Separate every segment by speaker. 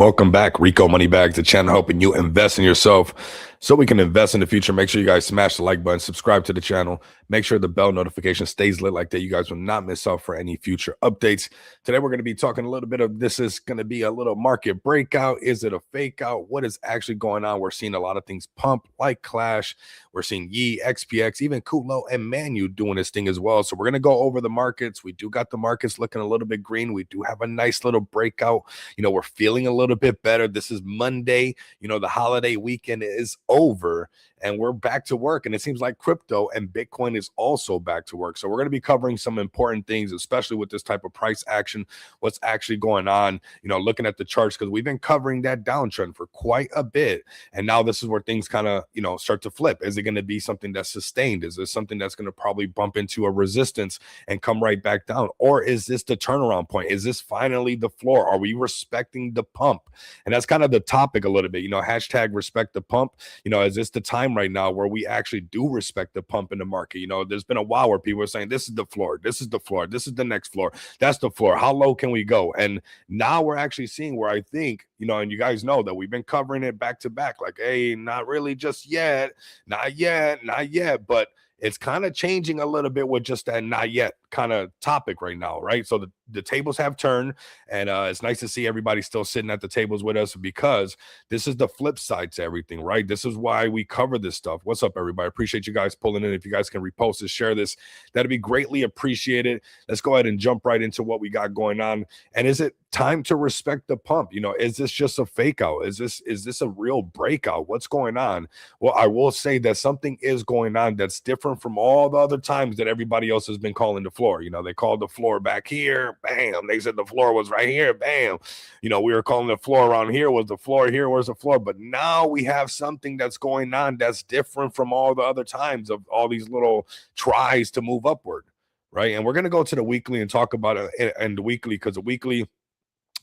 Speaker 1: Welcome back, Rico Moneybags, the channel helping you invest in yourself so we can invest in the future. Make sure you guys smash the like button, subscribe to the channel, make sure the bell notification stays lit like that. You guys will not miss out for any future updates. Today, we're going to be talking a little bit of this is going to be a little market breakout. Is it a fake out? What is actually going on? We're seeing a lot of things pump like Clash. We're seeing Yi, XPX, even Culo and Manyu doing this thing as well. So we're going to go over the markets. We do got the markets looking a little bit green. We do have a nice little breakout. We're feeling a little bit better. This is Monday. The holiday weekend is over and we're back to work. And it seems like crypto and Bitcoin is also back to work. So we're going to be covering some important things, especially with this type of price action, what's actually going on, looking at the charts, because we've been covering that downtrend for quite a bit. And now this is where things kind of, start to flip. Is it going to be something that's sustained? Is this something that's going to probably bump into a resistance and come right back down? Or is this the turnaround point? Is this finally the floor? Are we respecting the pump? And that's kind of the topic a little bit, hashtag respect the pump. Is this the time right now where we actually do respect the pump in the market? There's been a while where people are saying, this is the floor, this is the floor, this is the next floor, that's the floor. How low can we go? And now we're actually seeing where I think, and you guys know that we've been covering it back to back, like, hey, not really just yet, not yet, but it's kind of changing a little bit with just that not yet kind of topic right now, right? So the tables have turned, and it's nice to see everybody still sitting at the tables with us, because this is the flip side to everything, right? This is why we cover this stuff. What's up, everybody? Appreciate you guys pulling in. If you guys can repost this, share this, that'd be greatly appreciated. Let's go ahead and jump right into what we got going on. And is it time to respect the pump? Is this just a fake out? Is this a real breakout? What's going on? Well, I will say that something is going on that's different from all the other times that everybody else has been calling the floor. They called the floor back here, bam. They said the floor was right here, bam. We were calling the floor around here. Was the floor here? Where's the floor? But now we have something that's going on that's different from all the other times of all these little tries to move upward, right? And we're going to go to the weekly and talk about it and the weekly, because the weekly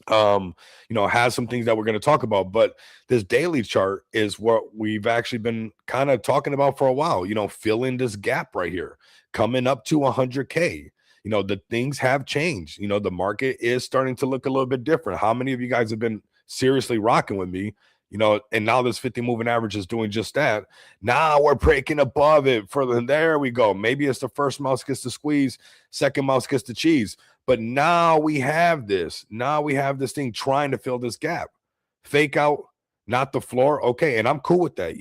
Speaker 1: has some things that we're going to talk about. But this daily chart is what we've actually been kind of talking about for a while, filling this gap right here, coming up to 100K. The things have changed. The market is starting to look a little bit different. How many of you guys have been seriously rocking with me? And now this 50 moving average is doing just that. Now we're breaking above it further. There we go. Maybe it's the first mouse gets the squeeze, second mouse gets the cheese. But now we have this. Now we have this thing trying to fill this gap. Fake out, not the floor. Okay. And I'm cool with that.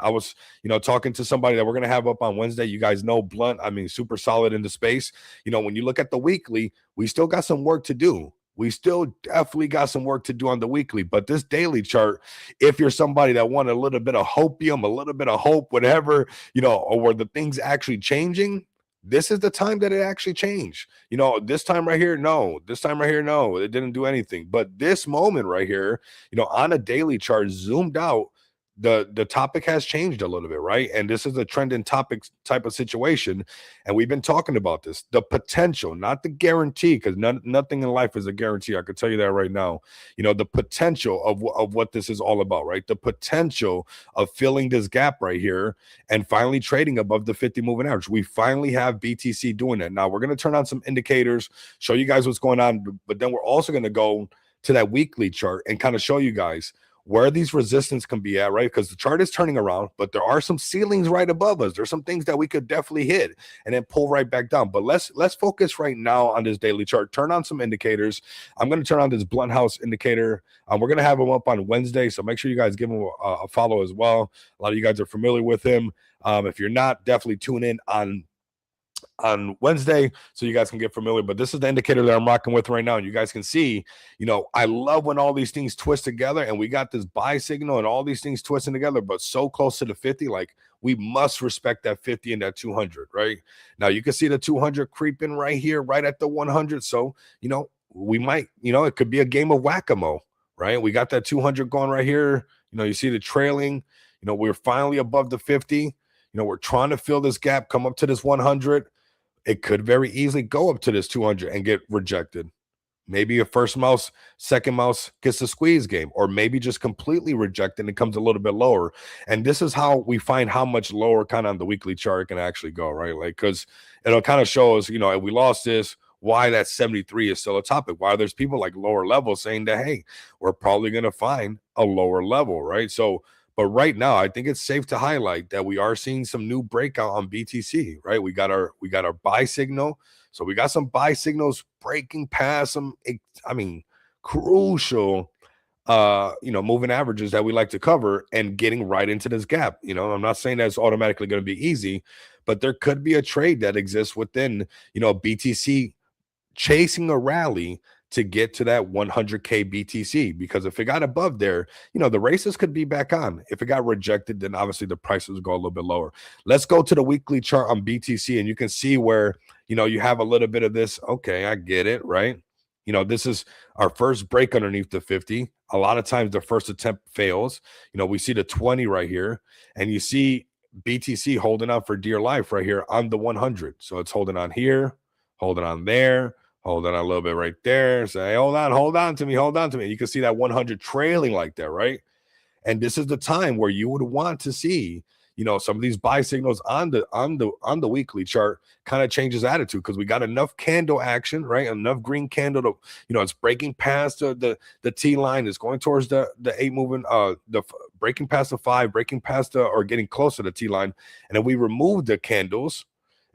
Speaker 1: I was, talking to somebody that we're going to have up on Wednesday. You guys know Blunt, super solid in the space. When you look at the weekly, we still got some work to do. We still definitely got some work to do on the weekly, but this daily chart, if you're somebody that want a little bit of hopium, a little bit of hope, whatever, or where the things actually changing, this is the time that it actually changed. This time right here, no. This time right here, no. It didn't do anything. But this moment right here, on a daily chart zoomed out, the topic has changed a little bit, right? And this is a trending topic type of situation. And we've been talking about this, the potential, not the guarantee, because nothing in life is a guarantee. I can tell you that right now. The potential of what this is all about, right? The potential of filling this gap right here and finally trading above the 50 moving average. We finally have BTC doing that. Now we're going to turn on some indicators, show you guys what's going on, but then we're also going to go to that weekly chart and kind of show you guys where these resistance can be at, right? Because the chart is turning around, but there are some ceilings right above us. There's some things that we could definitely hit and then pull right back down. But let's focus right now on this daily chart. Turn on some indicators. I'm going to turn on this Blunt House indicator. We're going to have him up on Wednesday, so make sure you guys give him a follow as well. A lot of you guys are familiar with him. If you're not, definitely tune in on Wednesday so you guys can get familiar. But this is the indicator that I'm rocking with right now, and you guys can see, I love when all these things twist together and we got this buy signal and all these things twisting together, but so close to the 50. Like, we must respect that 50 and that 200 right now. You can see the 200 creeping right here, right at the 100. So we might, it could be a game of whack-a-mole, right? We got that 200 going right here. You see the trailing, we're finally above the 50. We're trying to fill this gap, come up to this 100. It could very easily go up to this 200 and get rejected. Maybe a first mouse, second mouse gets the squeeze game, or maybe just completely rejected and it comes a little bit lower. And this is how we find how much lower kind of on the weekly chart can actually go, right? Like, because it'll kind of show us, if we lost this, why that 73 is still a topic, why there's people like lower level saying that, hey, we're probably going to find a lower level, right? So, but right now, I think it's safe to highlight that we are seeing some new breakout on BTC, right? We got our buy signal. So we got some buy signals breaking past some, I mean, crucial moving averages that we like to cover and getting right into this gap. I'm not saying that's automatically going to be easy, but there could be a trade that exists within, BTC chasing a rally to get to that 100K BTC, because if it got above there, the races could be back on. If it got rejected, then obviously the prices go a little bit lower. Let's go to the weekly chart on BTC, and you can see where, you have a little bit of this. Okay, I get it, right? This is our first break underneath the 50. A lot of times the first attempt fails. We see the 20 right here, and you see BTC holding on for dear life right here on the 100. So it's holding on here, holding on there, holding on a little bit right there. Say, hold on to me, hold on to me. You can see that 100 trailing like that, right? And this is the time where you would want to see, some of these buy signals on the weekly chart kind of changes attitude, because we got enough candle action, right? Enough green candle to, it's breaking past the T line, is going towards the 8 moving, the breaking past the 5, breaking past or getting close to the T line. And then we remove the candles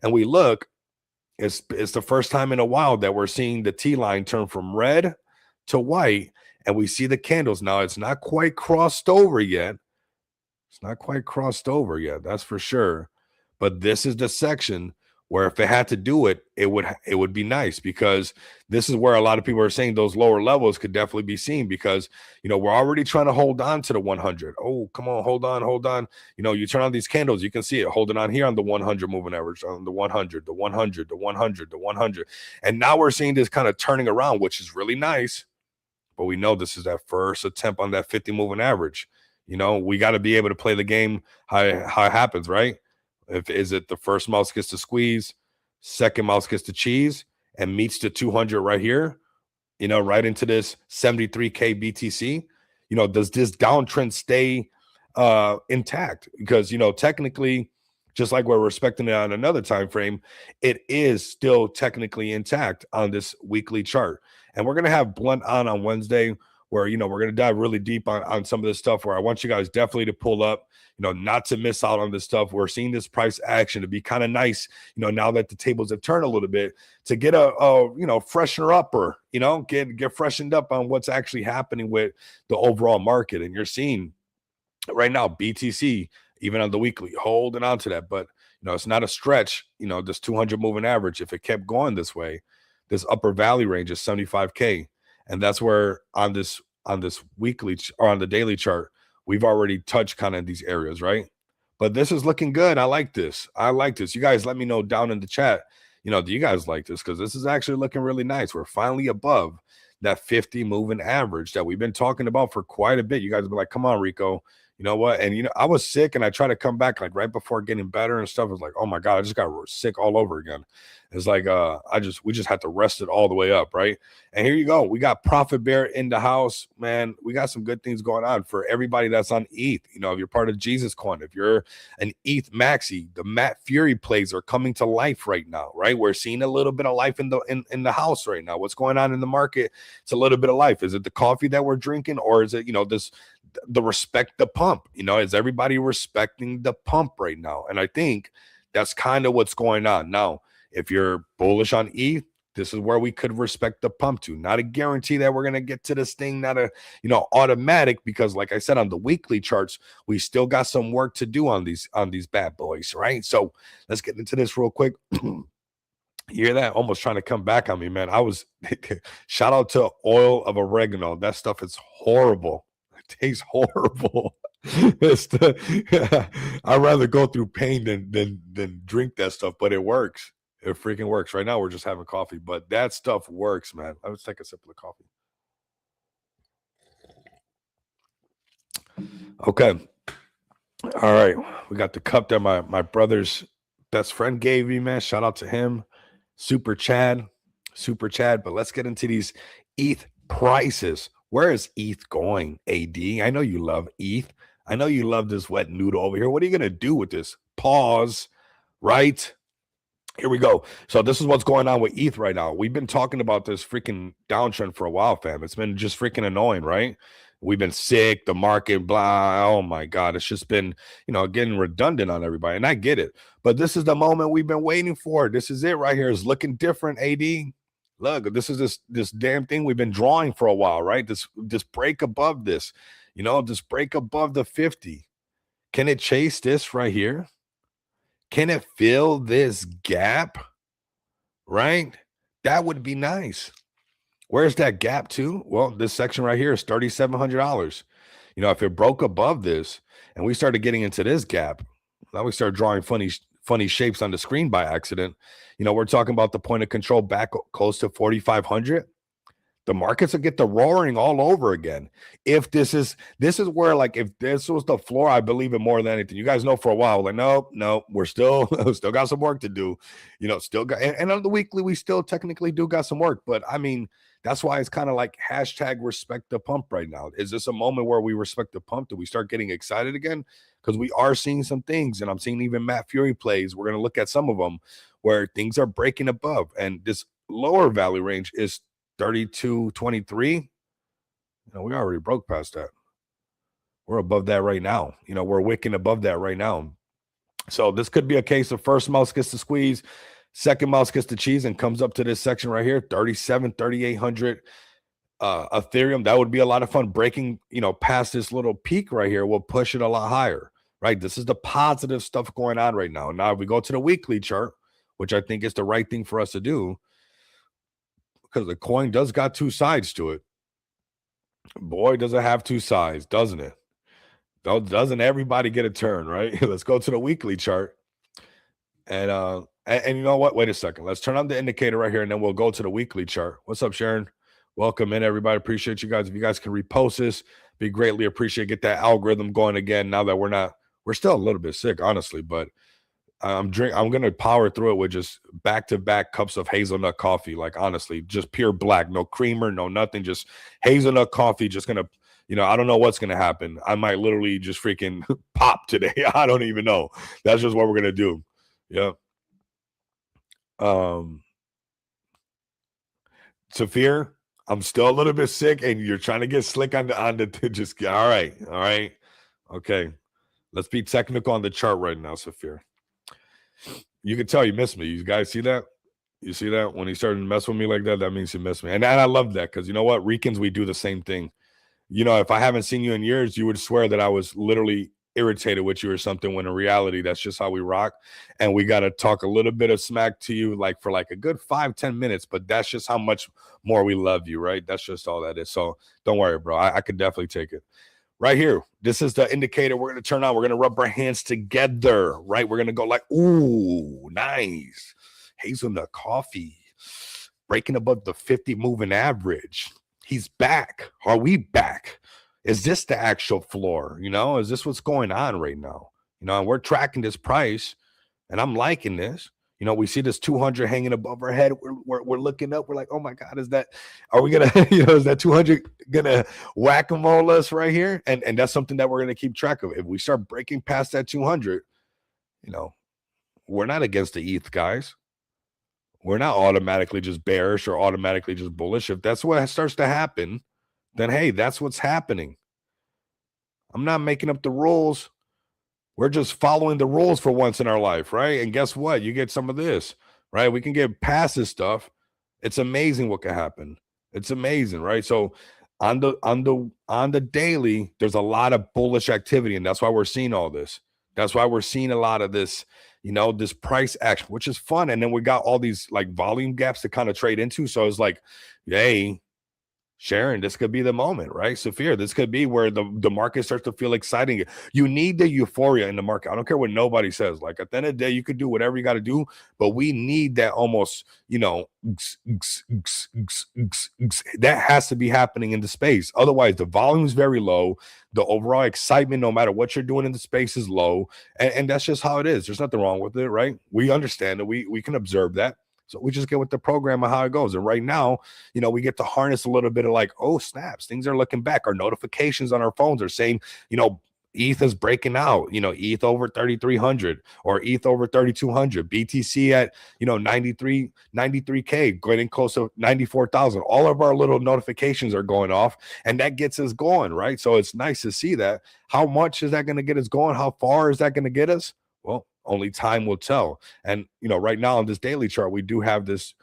Speaker 1: and we look. It's the first time in a while that we're seeing the T line turn from red to white, and we see the candles. Now, it's not quite crossed over yet. It's not quite crossed over yet, that's for sure. But this is the section where if it had to do it, it would be nice, because this is where a lot of people are saying those lower levels could definitely be seen, because, we're already trying to hold on to the 100. Oh, come on, hold on. You turn on these candles, you can see it holding on here on the 100 moving average, on the 100, the 100, the 100, the 100. And now we're seeing this kind of turning around, which is really nice. But we know this is that first attempt on that 50 moving average. We got to be able to play the game how it happens, right? Is it the first mouse gets to squeeze, second mouse gets to cheese, and meets the 200 right here, right into this 73K BTC? Does this downtrend stay intact? Because, technically, just like we're respecting it on another time frame, it is still technically intact on this weekly chart. And we're going to have Blunt on Wednesday, where, we're going to dive really deep on some of this stuff, where I want you guys definitely to pull up, not to miss out on this stuff. We're seeing this price action to be kind of nice, now that the tables have turned a little bit, to get a freshener up, or, get freshened up on what's actually happening with the overall market. And you're seeing right now BTC, even on the weekly, holding on to that. But, it's not a stretch, this 200 moving average, if it kept going this way, this upper valley range is 75K. And that's where on this weekly or on the daily chart, we've already touched kind of these areas, right? But this is looking good. I like this. You guys let me know down in the chat, do you guys like this? Because this is actually looking really nice. We're finally above that 50 moving average that we've been talking about for quite a bit. You guys have been like, come on, Rico. You know what? And, I was sick, and I tried to come back like right before getting better and stuff. It was like, oh my God, I just got sick all over again. It's like, we just had to rest it all the way up. Right. And here you go. We got Profit Bear in the house, man. We got some good things going on for everybody that's on ETH. If you're part of Jesus Coin, if you're an ETH Maxi, the Matt Fury plays are coming to life right now. Right. We're seeing a little bit of life in the house right now. What's going on in the market? It's a little bit of life. Is it the coffee that we're drinking, or is it, the respect the pump? Is everybody respecting the pump right now? And I think that's kind of what's going on now. If you're bullish on ETH, this is where we could respect the pump to. Not a guarantee that we're going to get to this thing, not a, automatic, because like I said, on the weekly charts, we still got some work to do on these bad boys, right? So let's get into this real quick. You hear that? Almost trying to come back on me, man. I was shout out to oil of oregano. That stuff is horrible. It tastes horrible. I'd rather go through pain than drink that stuff, but it works. It freaking works. Right now, we're just having coffee, but that stuff works, man. Let's take a sip of the coffee. Okay. All right. We got the cup that my brother's best friend gave me, man. Shout out to him. Super Chad. But let's get into these ETH prices. Where is ETH going, AD? I know you love ETH. I know you love this wet noodle over here. What are you going to do with this? Pause, right? Here we go. So this is what's going on with ETH right now. We've been talking about this freaking downtrend for a while, fam. It's been just freaking annoying, right? We've been sick, the market, blah. Oh my God. It's just been, getting redundant on everybody. And I get it. But this is the moment we've been waiting for. This is it right here. It's looking different, AD. Look, this is this damn thing we've been drawing for a while, right? This break above this, this break above the 50. Can it chase this right here? Can it fill this gap? Right? That would be nice. Where's that gap to? Well, this section right here is $3,700. If it broke above this and we started getting into this gap, now we start drawing funny shapes on the screen by accident. We're talking about the point of control back close to 4,500. The markets will get the roaring all over again. If this is where, like, if this was the floor, I believe it more than anything. You guys know for a while, like, no, we're still got some work to do. Still got, and on the weekly, we still technically do got some work. But I mean, that's why it's kind of like hashtag respect the pump right now. Is this a moment where we respect the pump? Do we start getting excited again? Because we are seeing some things, and I'm seeing even Matt Fury plays. We're going to look at some of them where things are breaking above, and this lower value range is 32.23. We already broke past that. We're above that right now. We're wicking above that right now. So this could be a case of first mouse gets the squeeze, second mouse gets the cheese, and comes up to this section right here, 3,800 Ethereum. That would be a lot of fun. Breaking, past this little peak right here will push it a lot higher, right? This is the positive stuff going on right now. Now, if we go to the weekly chart, which I think is the right thing for us to do, because the coin does got two sides to it. Boy, does it have two sides, doesn't it? Doesn't everybody get a turn, right? Let's go to the weekly chart. And you know what? Wait a second. Let's turn on the indicator right here, and then we'll go to the weekly chart. What's up, Sharon? Welcome in, everybody. Appreciate you guys. If you guys can repost this, be greatly appreciated. Get that algorithm going again now that we're still a little bit sick, honestly, but I'm gonna power through it with just back-to-back cups of hazelnut coffee. Like, honestly, just pure black, no creamer, no nothing, just hazelnut coffee. Just gonna, I don't know what's gonna happen. I might literally just freaking pop today. I don't even know. That's just what we're gonna do. Yeah. Saphir, I'm still a little bit sick, and you're trying to get slick on the just all right. Okay. Let's be technical on the chart right now, Saphir. You can tell you miss me. You guys see that? You see that? When he started to mess with me like that, that means he missed me. And I love that, because you know what? Ricans, we do the same thing. If I haven't seen you in years, you would swear that I was literally irritated with you or something, when in reality, that's just how we rock. And we got to talk a little bit of smack to you, like for like a good 5-10 minutes, but that's just how much more we love you, right? That's just all that is. So don't worry, bro. I could definitely take it. Right here, this is the indicator we're going to turn on. We're going to rub our hands together, right? We're going to go like, ooh, nice. Hazelnut coffee, breaking above the 50 moving average. He's back. Are we back? Is this the actual floor? Is this what's going on right now? And we're tracking this price, and I'm liking this. We see this 200 hanging above our head. We're looking up. We're like, oh my God, are we going to, is that 200 going to whack-a-mole us right here? And that's something that we're going to keep track of. If we start breaking past that 200, we're not against the ETH, guys. We're not automatically just bearish or automatically just bullish. If that's what starts to happen, then hey, that's what's happening. I'm not making up the rules. We're just following the rules for once in our life, right? And guess what? You get some of this, right? We can get past this stuff. It's amazing what can happen. It's amazing, right? So on the daily, there's a lot of bullish activity, and that's why we're seeing all this. That's why we're seeing a lot of this, this price action, which is fun. And then we got all these like volume gaps to kind of trade into. So it's like, hey, Sharon, this could be the moment, right? Sophia, this could be where the market starts to feel exciting. You need the euphoria in the market. I don't care what nobody says. Like, at the end of the day, you could do whatever you got to do, but we need that almost, that has to be happening in the space. Otherwise, the volume is very low. The overall excitement, no matter what you're doing in the space, is low. And that's just how it is. There's nothing wrong with it, right? We understand it. We can observe that. So we just get with the program of how it goes. And right now, we get to harness a little bit of like, oh, snaps, things are looking back. Our notifications on our phones are saying, ETH is breaking out, ETH over 3,300 or ETH over 3,200, BTC at, 93K, getting close to 94,000. All of our little notifications are going off, and that gets us going, right? So it's nice to see that. How much is that going to get us going? How far is that going to get us? Well, only time will tell. And, right now on this daily chart, we do have this,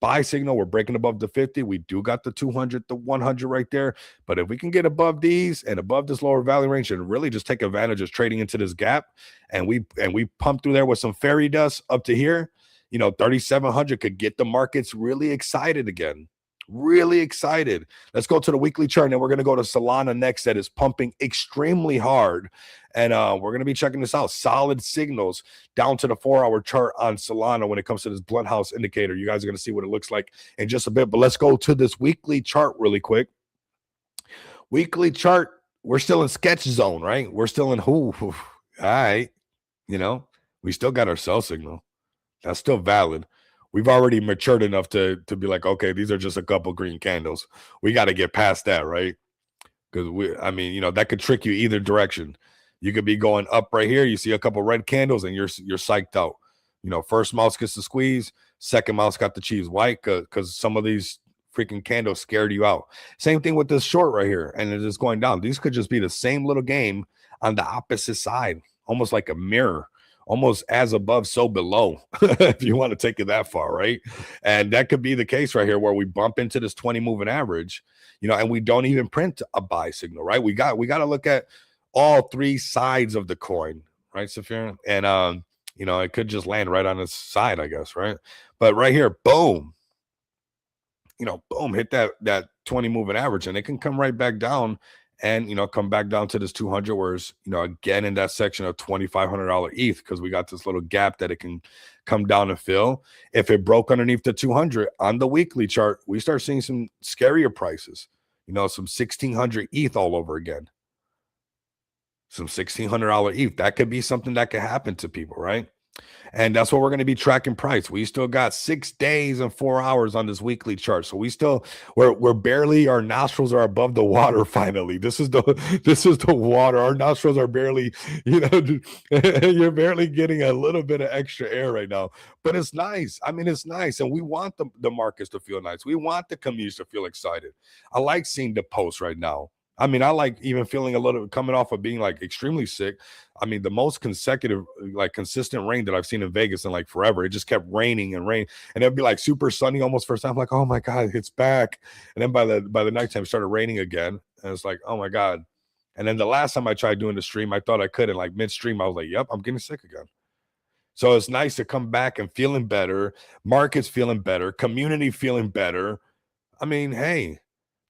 Speaker 1: buy signal. We're breaking above the 50. We do got the 200, the 100 right there. But if we can get above these and above this lower value range and really just take advantage of trading into this gap, and we pump through there with some fairy dust up to here, 3,700 could get the markets really excited again. Really excited. Let's go to the weekly chart, and then we're going to go to Solana next. That is pumping extremely hard, and we're going to be checking this out. Solid signals down to the 4-hour chart on Solana when it comes to this blunt house indicator. You guys are going to see what it looks like in just a bit, but let's go to this weekly chart really quick. Weekly chart, we're still in sketch zone, right? We're still in all right. We still got our sell signal. That's still valid. We've already matured enough to be like, okay, these are just a couple green candles. We got to get past that, right? Because that could trick you either direction. You could be going up right here. You see a couple red candles and you're psyched out. First mouse gets the squeeze. Second mouse got the cheese white because some of these freaking candles scared you out. Same thing with this short right here. And it is going down. These could just be the same little game on the opposite side, almost like a mirror. Almost as above, so below, if you want to take it that far, right? And that could be the case right here where we bump into this 20 moving average, and we don't even print a buy signal, right? We got to look at all three sides of the coin, right, Safir? And it could just land right on its side, I guess, right? But right here, boom, boom, hit that 20 moving average, and it can come right back down and come back down to this 200, whereas again in that section of $2,500 ETH, because we got this little gap that it can come down and fill. If it broke underneath the 200 on the weekly chart, we start seeing some scarier prices, some 1,600 ETH all over again. Some $1,600 ETH. That could be something that could happen to people, right? And that's what we're going to be tracking price. We still got 6 days and 4 hours on this weekly chart. So we're barely, our nostrils are above the water finally. This is the water. Our nostrils are barely, you're barely getting a little bit of extra air right now. But it's nice. It's nice. And we want the markets to feel nice. We want the communities to feel excited. I like seeing the posts right now. I like even feeling a little coming off of being like extremely sick. The most consecutive, like consistent rain that I've seen in Vegas in like forever. It just kept raining and rain, and it'd be like super sunny almost first time. I'm like, oh my God, it's back. And then by the nighttime, it started raining again, and it's like, oh my God. And then the last time I tried doing the stream, I thought I could, and like midstream, I was like, yep, I'm getting sick again. So it's nice to come back and feeling better. Markets feeling better. Community feeling better. Hey.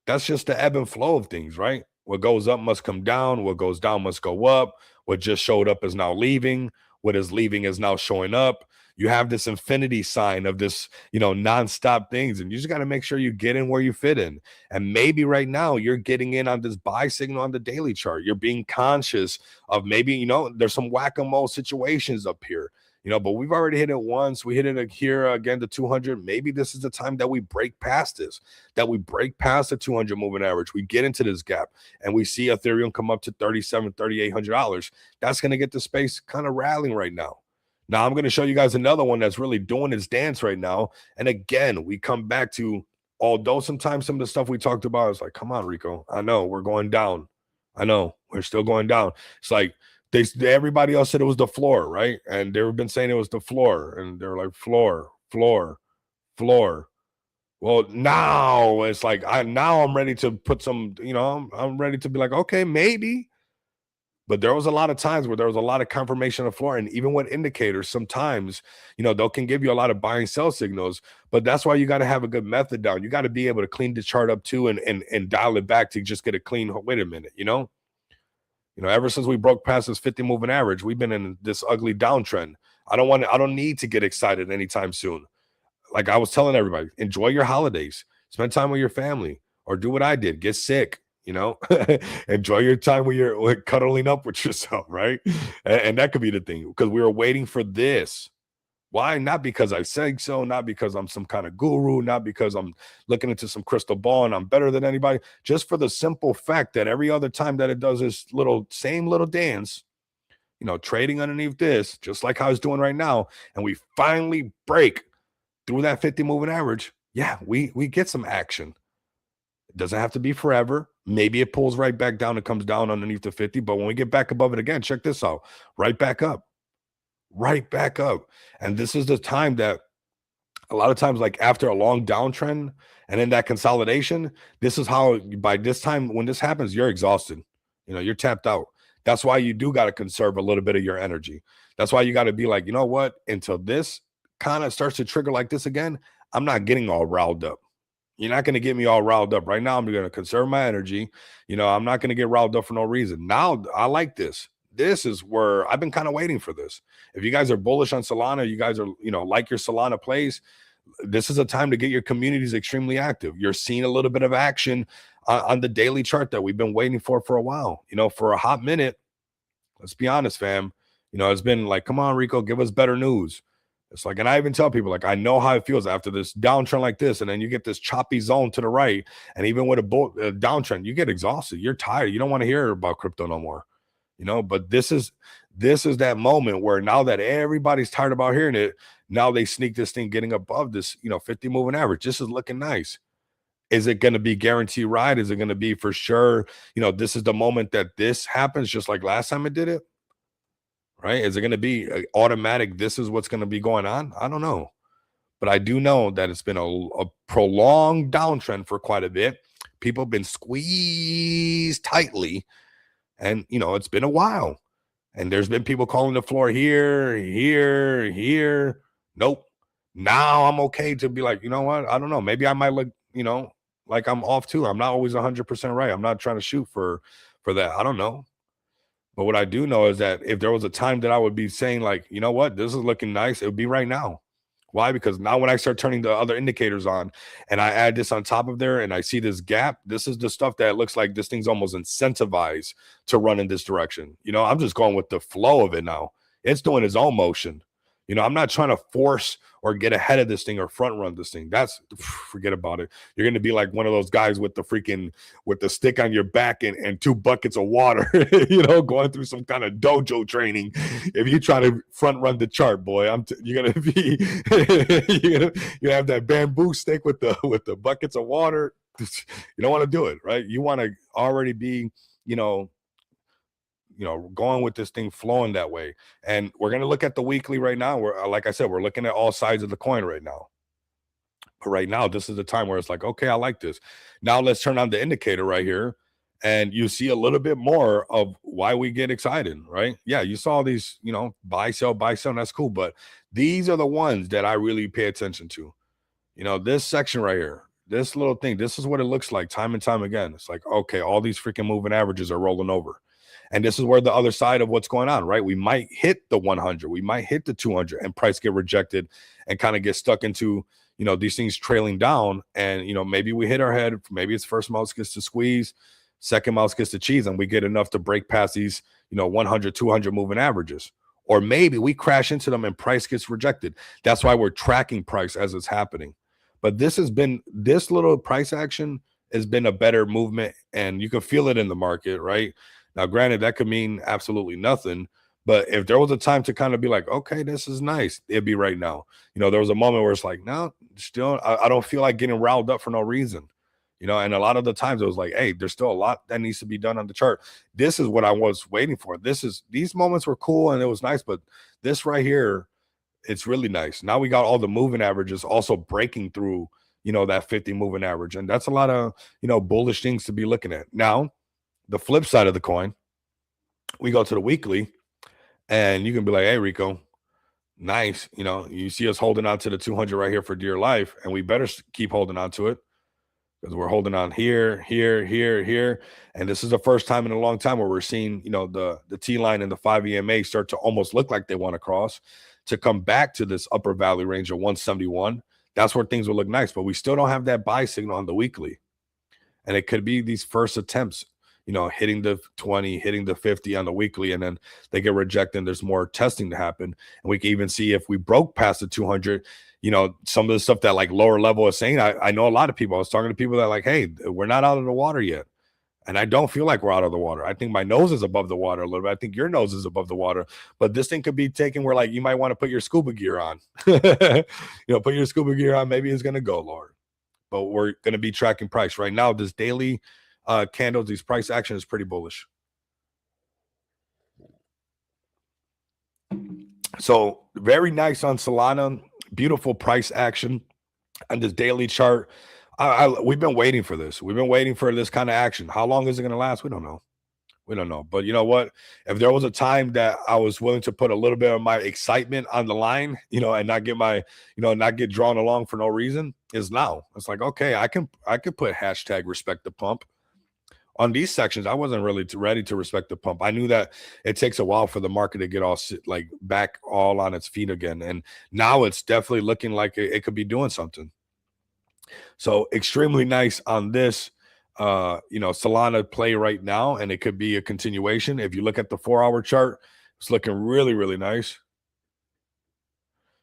Speaker 1: That's just the ebb and flow of things, right? What goes up must come down. What goes down must go up. What just showed up is now leaving. What is leaving is now showing up. You have this infinity sign of this, nonstop things. And you just got to make sure you get in where you fit in. And maybe right now you're getting in on this buy signal on the daily chart. You're being conscious of maybe, there's some whack-a-mole situations up here. But we've already hit it once. We hit it here again, the 200. Maybe this is the time that we break past this, that we break past the 200 moving average. We get into this gap and we see Ethereum come up to $3,700, $3,800. That's going to get the space kind of rallying right now. Now I'm going to show you guys another one that's really doing its dance right now. And again, we come back to, although sometimes some of the stuff we talked about is like, come on, Rico. I know we're going down. I know we're still going down. It's like, everybody else said it was the floor, right? And they've been saying it was the floor, and they're like floor. Well, now it's like I'm ready to put some, I'm ready to be like, okay, maybe. But there was a lot of times where there was a lot of confirmation of floor, and even with indicators, sometimes they can give you a lot of buy and sell signals. But that's why you got to have a good method down. You got to be able to clean the chart up too, and dial it back to just get a clean. Wait a minute, ever since we broke past this 50 moving average, we've been in this ugly downtrend. I don't need to get excited anytime soon. Like I was telling everybody, enjoy your holidays, spend time with your family, or do what I did, get sick, enjoy your time when you're cuddling up with yourself, right? And that could be the thing, because we were waiting for this. Why? Not because I say so, not because I'm some kind of guru, not because I'm looking into some crystal ball and I'm better than anybody, just for the simple fact that every other time that it does this same little dance, trading underneath this, just like how it's doing right now, and we finally break through that 50 moving average, yeah, we get some action. It doesn't have to be forever. Maybe it pulls right back down and comes down underneath the 50, but when we get back above it again, check this out, right back up, right back up. And this is the time that a lot of times, like after a long downtrend and in that consolidation, this is how by this time when this happens, you're exhausted. You're tapped out. That's why you do got to conserve a little bit of your energy. That's why you got to be like, you know what? Until this kind of starts to trigger like this again, I'm not getting all riled up. You're not going to get me all riled up right now. I'm going to conserve my energy. I'm not going to get riled up for no reason. Now I like this. This is where I've been kind of waiting for this. If you guys are bullish on Solana, you guys are, like your Solana plays, this is a time to get your communities extremely active. You're seeing a little bit of action on the daily chart that we've been waiting for a while. For a hot minute, let's be honest, fam. It's been like, come on, Rico, give us better news. It's like, and I even tell people, like, I know how it feels after this downtrend like this, and then you get this choppy zone to the right, and even with a downtrend, you get exhausted. You're tired. You don't want to hear about crypto no more. But this is that moment where now that everybody's tired about hearing it, now they sneak this thing getting above this, 50 moving average. This is looking nice. Is it going to be guaranteed right? Is it going to be for sure? This is the moment that this happens, just like last time it did it, right? Is it going to be automatic? This is what's going to be going on. I don't know, but I do know that it's been a prolonged downtrend for quite a bit. People have been squeezed tightly, and it's been a while. And there's been people calling the floor here. Nope. Now I'm okay to be like, you know what? I don't know. Maybe I might look, like I'm off too. I'm not always 100% right. I'm not trying to shoot for that. I don't know. But what I do know is that if there was a time that I would be saying like, you know what, this is looking nice, it would be right now. Why? Because now when I start turning the other indicators on and I add this on top of there and I see this gap, this is the stuff that looks like this thing's almost incentivized to run in this direction. I'm just going with the flow of it now. It's doing its own motion. I'm not trying to force or get ahead of this thing or front run this thing. That's forget about it. You're going to be like one of those guys with the stick on your back and 2 buckets of water, going through some kind of dojo training. If you try to front run the chart, boy, you're going to be, you're going to have that bamboo stick with the buckets of water. You don't want to do it, right? You want to already be, going with this thing flowing that way. And we're going to look at the weekly right now. We're, like I said, we're looking at all sides of the coin right now. But right now, this is the time where it's like, okay, I like this. Now let's turn on the indicator right here. And you see a little bit more of why we get excited, right? Yeah, you saw these, buy, sell, and that's cool. But these are the ones that I really pay attention to. This section right here, this little thing, this is what it looks like time and time again. It's like, okay, all these freaking moving averages are rolling over. And this is where the other side of what's going on, right? We might hit the 100, we might hit the 200 and price get rejected and kind of get stuck into, these things trailing down. And, maybe we hit our head. Maybe it's first mouse gets to squeeze, second mouse gets to cheese, and we get enough to break past these, 100, 200 moving averages. Or maybe we crash into them and price gets rejected. That's why we're tracking price as it's happening. But this little price action has been a better movement, and you can feel it in the market, right? Now, granted, that could mean absolutely nothing, but if there was a time to kind of be like, okay, this is nice, it'd be right now. There was a moment where it's like, no, still, I don't feel like getting riled up for no reason. And a lot of the times it was like, hey, there's still a lot that needs to be done on the chart. This is what I was waiting for. These moments were cool and it was nice, but this right here, it's really nice. Now we got all the moving averages also breaking through, that 50 moving average. And that's a lot of, bullish things to be looking at. Now, the flip side of the coin, we go to the weekly and you can be like, hey, Rico, nice. You see us holding on to the 200 right here for dear life, and we better keep holding on to it because we're holding on here. And this is the first time in a long time where we're seeing, the T line and the 5 EMA start to almost look like they want to cross to come back to this upper value range of 171. That's where things will look nice, but we still don't have that buy signal on the weekly. And it could be these first attempts, hitting the 20, hitting the 50 on the weekly, and then they get rejected. And there's more testing to happen. And we can even see if we broke past the 200, some of the stuff that like lower level is saying. I know a lot of people, I was talking to people that like, hey, we're not out of the water yet. And I don't feel like we're out of the water. I think my nose is above the water a little bit. I think your nose is above the water. But this thing could be taken where like you might want to put your scuba gear on. Put your scuba gear on. Maybe it's going to go lower. But we're going to be tracking price. Right now, this daily candles, these price action is pretty bullish. So very nice on Solana. Beautiful price action on this daily chart. We've been waiting for this. We've been waiting for this kind of action. How long is it going to last? We don't know. We don't know. But you know what? If there was a time that I was willing to put a little bit of my excitement on the line, and not get not get drawn along for no reason, is now. It's like, okay, I could put hashtag respect the pump. On these sections, I wasn't really ready to respect the pump. I knew that it takes a while for the market to get all like back all on its feet again. And now it's definitely looking like it could be doing something. So extremely nice on this, Solana play right now, and it could be a continuation. If you look at the 4-hour chart, it's looking really, really nice.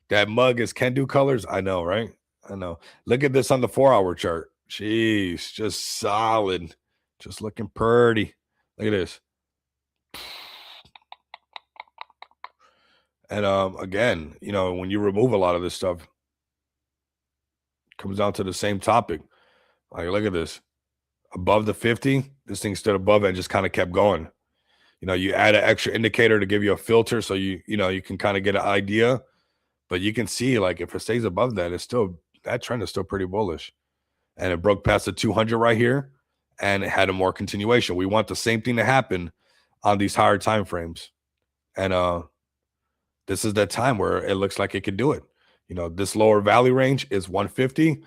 Speaker 1: That mug is can do colors. I know, right? I know. Look at this on the 4-hour chart. Jeez, just solid, just looking pretty. Look at this. And again, when you remove a lot of this stuff, comes down to the same topic. Like, look at this. Above the 50, this thing stood above it and just kind of kept going. You add an extra indicator to give you a filter so you can kind of get an idea. But you can see, like, if it stays above that, that trend is still pretty bullish. And it broke past the 200 right here, and it had a more continuation. We want the same thing to happen on these higher time frames. And this is that time where it looks like it could do it. This lower value range is 150.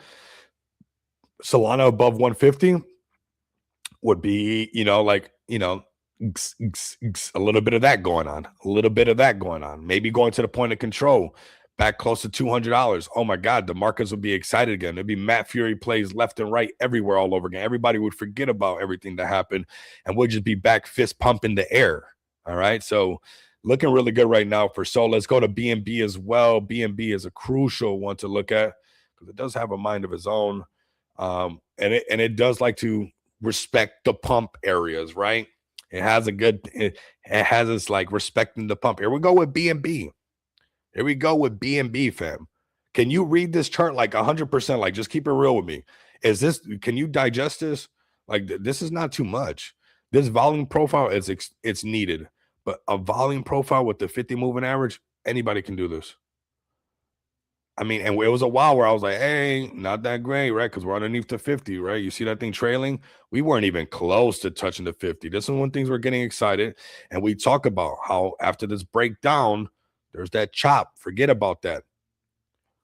Speaker 1: Solana above 150 would be, a little bit of that going on. Maybe going to the point of control, back close to $200. Oh my God, the markets would be excited again. It'd be Matt Fury plays left and right everywhere all over again. Everybody would forget about everything that happened, and we'll just be back fist pump in the air. All right, so looking really good right now for Sol. Let's go to BNB as well. BNB is a crucial one to look at because it does have a mind of its own, and it does like to respect the pump areas, right? It has its like respecting the pump. Here we go with BNB. Here we go with BNB, fam. Can you read this chart like 100%? Like, just keep it real with me. Can you digest this? Like, this is not too much. This volume profile it's needed, but a volume profile with the 50 moving average, anybody can do this. I mean, and it was a while where I was like, hey, not that great, right? Because we're underneath the 50, right? You see that thing trailing? We weren't even close to touching the 50. This is when things were getting excited. And we talk about how after this breakdown, there's that chop. Forget about that.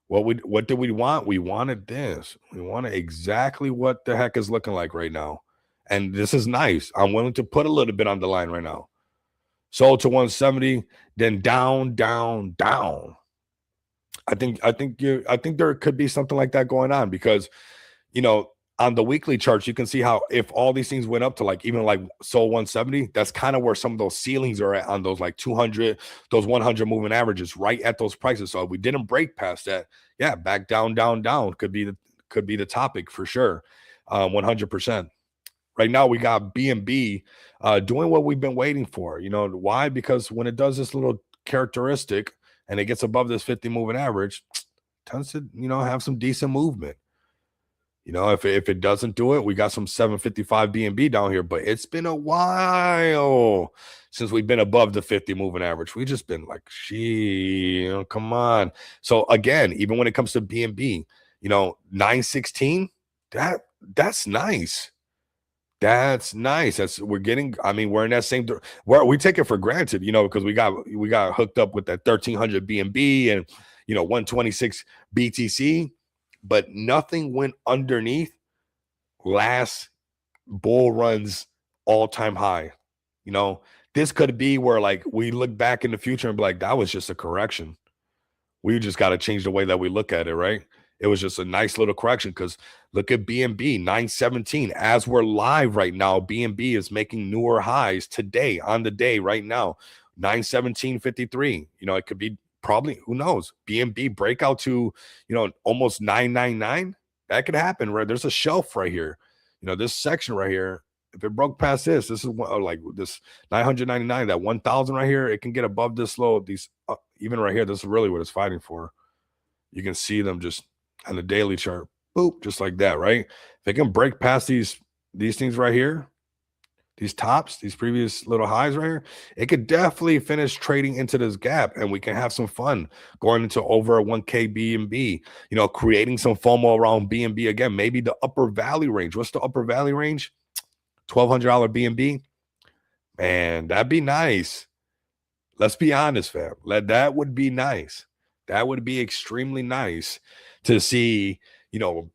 Speaker 1: What did we want? We wanted this. We wanted exactly what the heck is looking like right now. And this is nice. I'm willing to put a little bit on the line right now. Sold to 170, then down, down, down. I think there could be something like that going on because, on the weekly charts, you can see how if all these things went up to like even like Sol 170, that's kind of where some of those ceilings are at on those like 200, those 100 moving averages, right at those prices. So if we didn't break past that, yeah, back down, down, down could be the topic for sure, 100%. Right now we got BNB doing what we've been waiting for. Why? Because when it does this little characteristic and it gets above this 50 moving average, tends to, have some decent movement. If it doesn't do it, we got some 755 BNB down here, but it's been a while since we've been above the 50 moving average. We've just been like, come on. So again, even when it comes to BNB, 916, that's nice. That's nice. We're in that same, we take it for granted, because we got hooked up with that 1300 BNB and 126 BTC, but nothing went underneath last bull run's all-time high. This could be where like we look back in the future and be like, that was just a correction. We just got to change the way that we look at it, right? It was just a nice little correction because look at BNB 917. As we're live right now, BNB is making newer highs today on the day right now. 917.53. You know, it could be probably, who knows, BNB breakout to, almost 999. That could happen, right? There's a shelf right here. This section right here, if it broke past this is like this 999, that 1,000 right here, it can get above this low. These even right here, this is really what it's fighting for. You can see them just on the daily chart, boop, just like that, right? If they can break past these things right here, these tops, these previous little highs right here, it could definitely finish trading into this gap, and we can have some fun going into over a 1K BNB, creating some FOMO around BNB again, maybe the upper value range. What's the upper value range? $1,200 BNB. Man, that'd be nice. Let's be honest, fam. That would be nice. That would be extremely nice to see,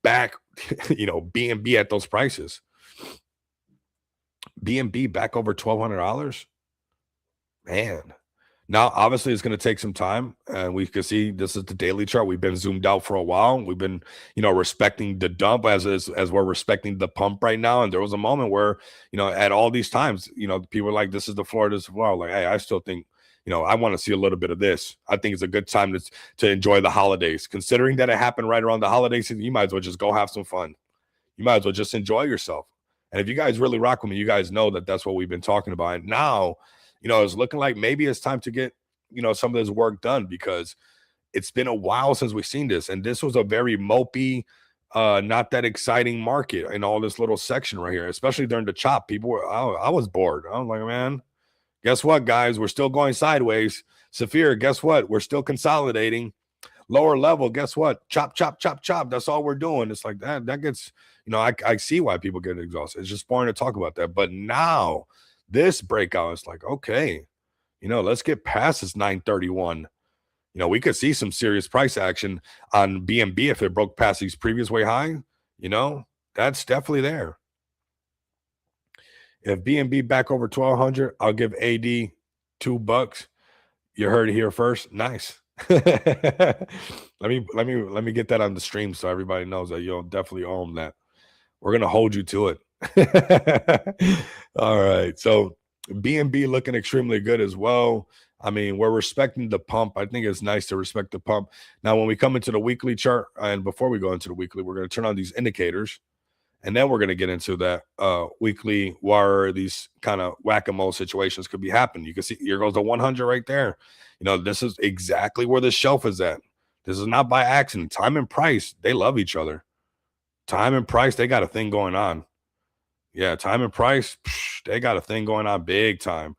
Speaker 1: back, BNB at those prices. BNB back over $1,200. Man. Now, obviously, it's going to take some time. And we can see this is the daily chart. We've been zoomed out for a while. We've been, respecting the dump as we're respecting the pump right now. And there was a moment where, at all these times, people are like, this is the floor, this is the floor. Like, hey, I still think, I want to see a little bit of this. I think it's a good time to enjoy the holidays. Considering that it happened right around the holiday season, you might as well just go have some fun. You might as well just enjoy yourself. And if you guys really rock with me, you guys know that that's what we've been talking about. And now, it's looking like maybe it's time to get, some of this work done, because it's been a while since we've seen this. And this was a very mopey, not that exciting market in all this little section right here, especially during the chop. People were, I was bored. I was like, man, guess what, guys? We're still going sideways. Saphir, guess what? We're still consolidating. Lower level, guess what? Chop, chop, chop, chop. That's all we're doing. It's like that gets, I see why people get exhausted. It's just boring to talk about that. But now this breakout is like, okay, let's get past this 931. We could see some serious price action on BNB if it broke past these previous way high. That's definitely there. If BNB back over 1,200, I'll give AD $2. You heard it here first. Nice. let me get that on the stream so everybody knows that you'll definitely own that. We're gonna hold you to it. All right. So BNB looking extremely good as well. I mean, we're respecting the pump. I think it's nice to respect the pump. Now, when we come into the weekly chart, and before we go into the weekly, we're going to turn on these indicators, and then we're going to get into that weekly where these kind of whack-a-mole situations could be happening. You can see here goes the 100 right there. This is exactly where the shelf is at. This is not by accident. Time and price, they love each other. Time and price, they got a thing going on. Yeah, time and price, they got a thing going on big time.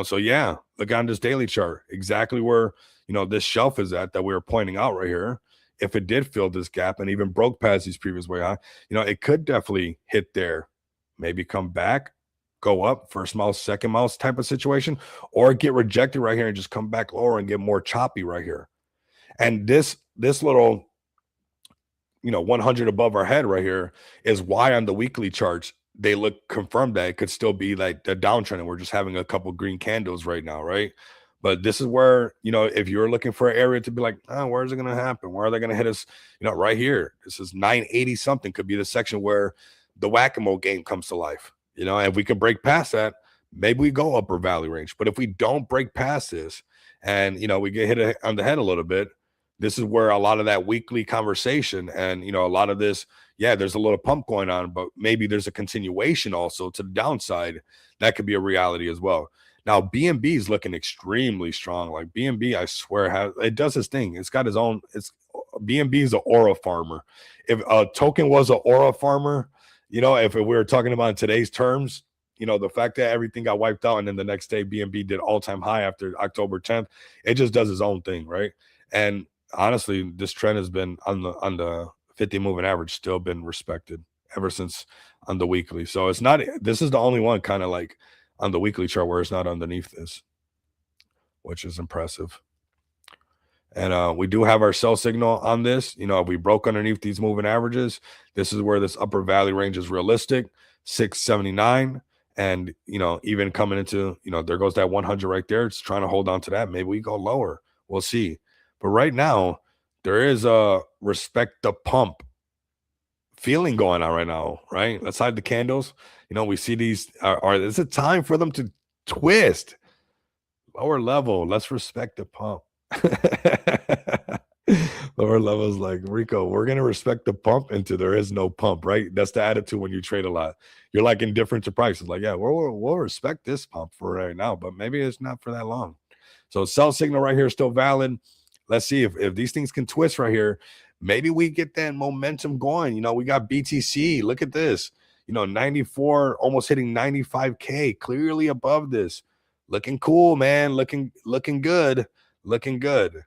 Speaker 1: So yeah, look on this daily chart, exactly where, this shelf is at that we were pointing out right here. If it did fill this gap and even broke past these previous way high, it could definitely hit there, maybe come back, go up, first mouse, second mouse type of situation, or get rejected right here and just come back lower and get more choppy right here. And this little, 100 above our head right here is why on the weekly charts, they look confirmed that it could still be like the downtrend, and we're just having a couple green candles right now, right? But this is where, if you're looking for an area to be like, where is it going to happen? Where are they going to hit us? Right here. This is 980 something, could be the section where the whack-a-mole game comes to life. And if we can break past that, maybe we go upper valley range. But if we don't break past this and, we get hit on the head a little bit, this is where a lot of that weekly conversation and, a lot of this, yeah, there's a little pump going on, but maybe there's a continuation also to the downside. That could be a reality as well. Now, BNB is looking extremely strong. Like BNB, I swear, it does its thing. It's got its own, BNB is an aura farmer. If a token was an aura farmer, if we were talking about in today's terms, the fact that everything got wiped out and then the next day BNB did all-time high after October 10th, it just does its own thing, right? And honestly, this trend has been on the 50 moving average, still been respected ever since on the weekly. So it's not, this is the only one kind of like on the weekly chart where it's not underneath this, which is impressive. And we do have our sell signal on this. If we broke underneath these moving averages, this is where this upper valley range is realistic, 679. And, even coming into, there goes that 100 right there. It's trying to hold on to that. Maybe we go lower. We'll see. But right now, there is a respect the pump feeling going on right now, right? Let's hide the candles. We see these are it's a time for them to twist. Lower level, let's respect the pump. Lower levels like Rico, we're gonna respect the pump until there is no pump, right? That's the attitude when you trade a lot. You're like indifferent to prices. Like, yeah, we'll respect this pump for right now, but maybe it's not for that long. So sell signal right here is still valid. Let's see if these things can twist right here. Maybe we get that momentum going. We got BTC. Look at this. 94, almost hitting 95K, clearly above this. Looking cool, man. Looking good. Looking good.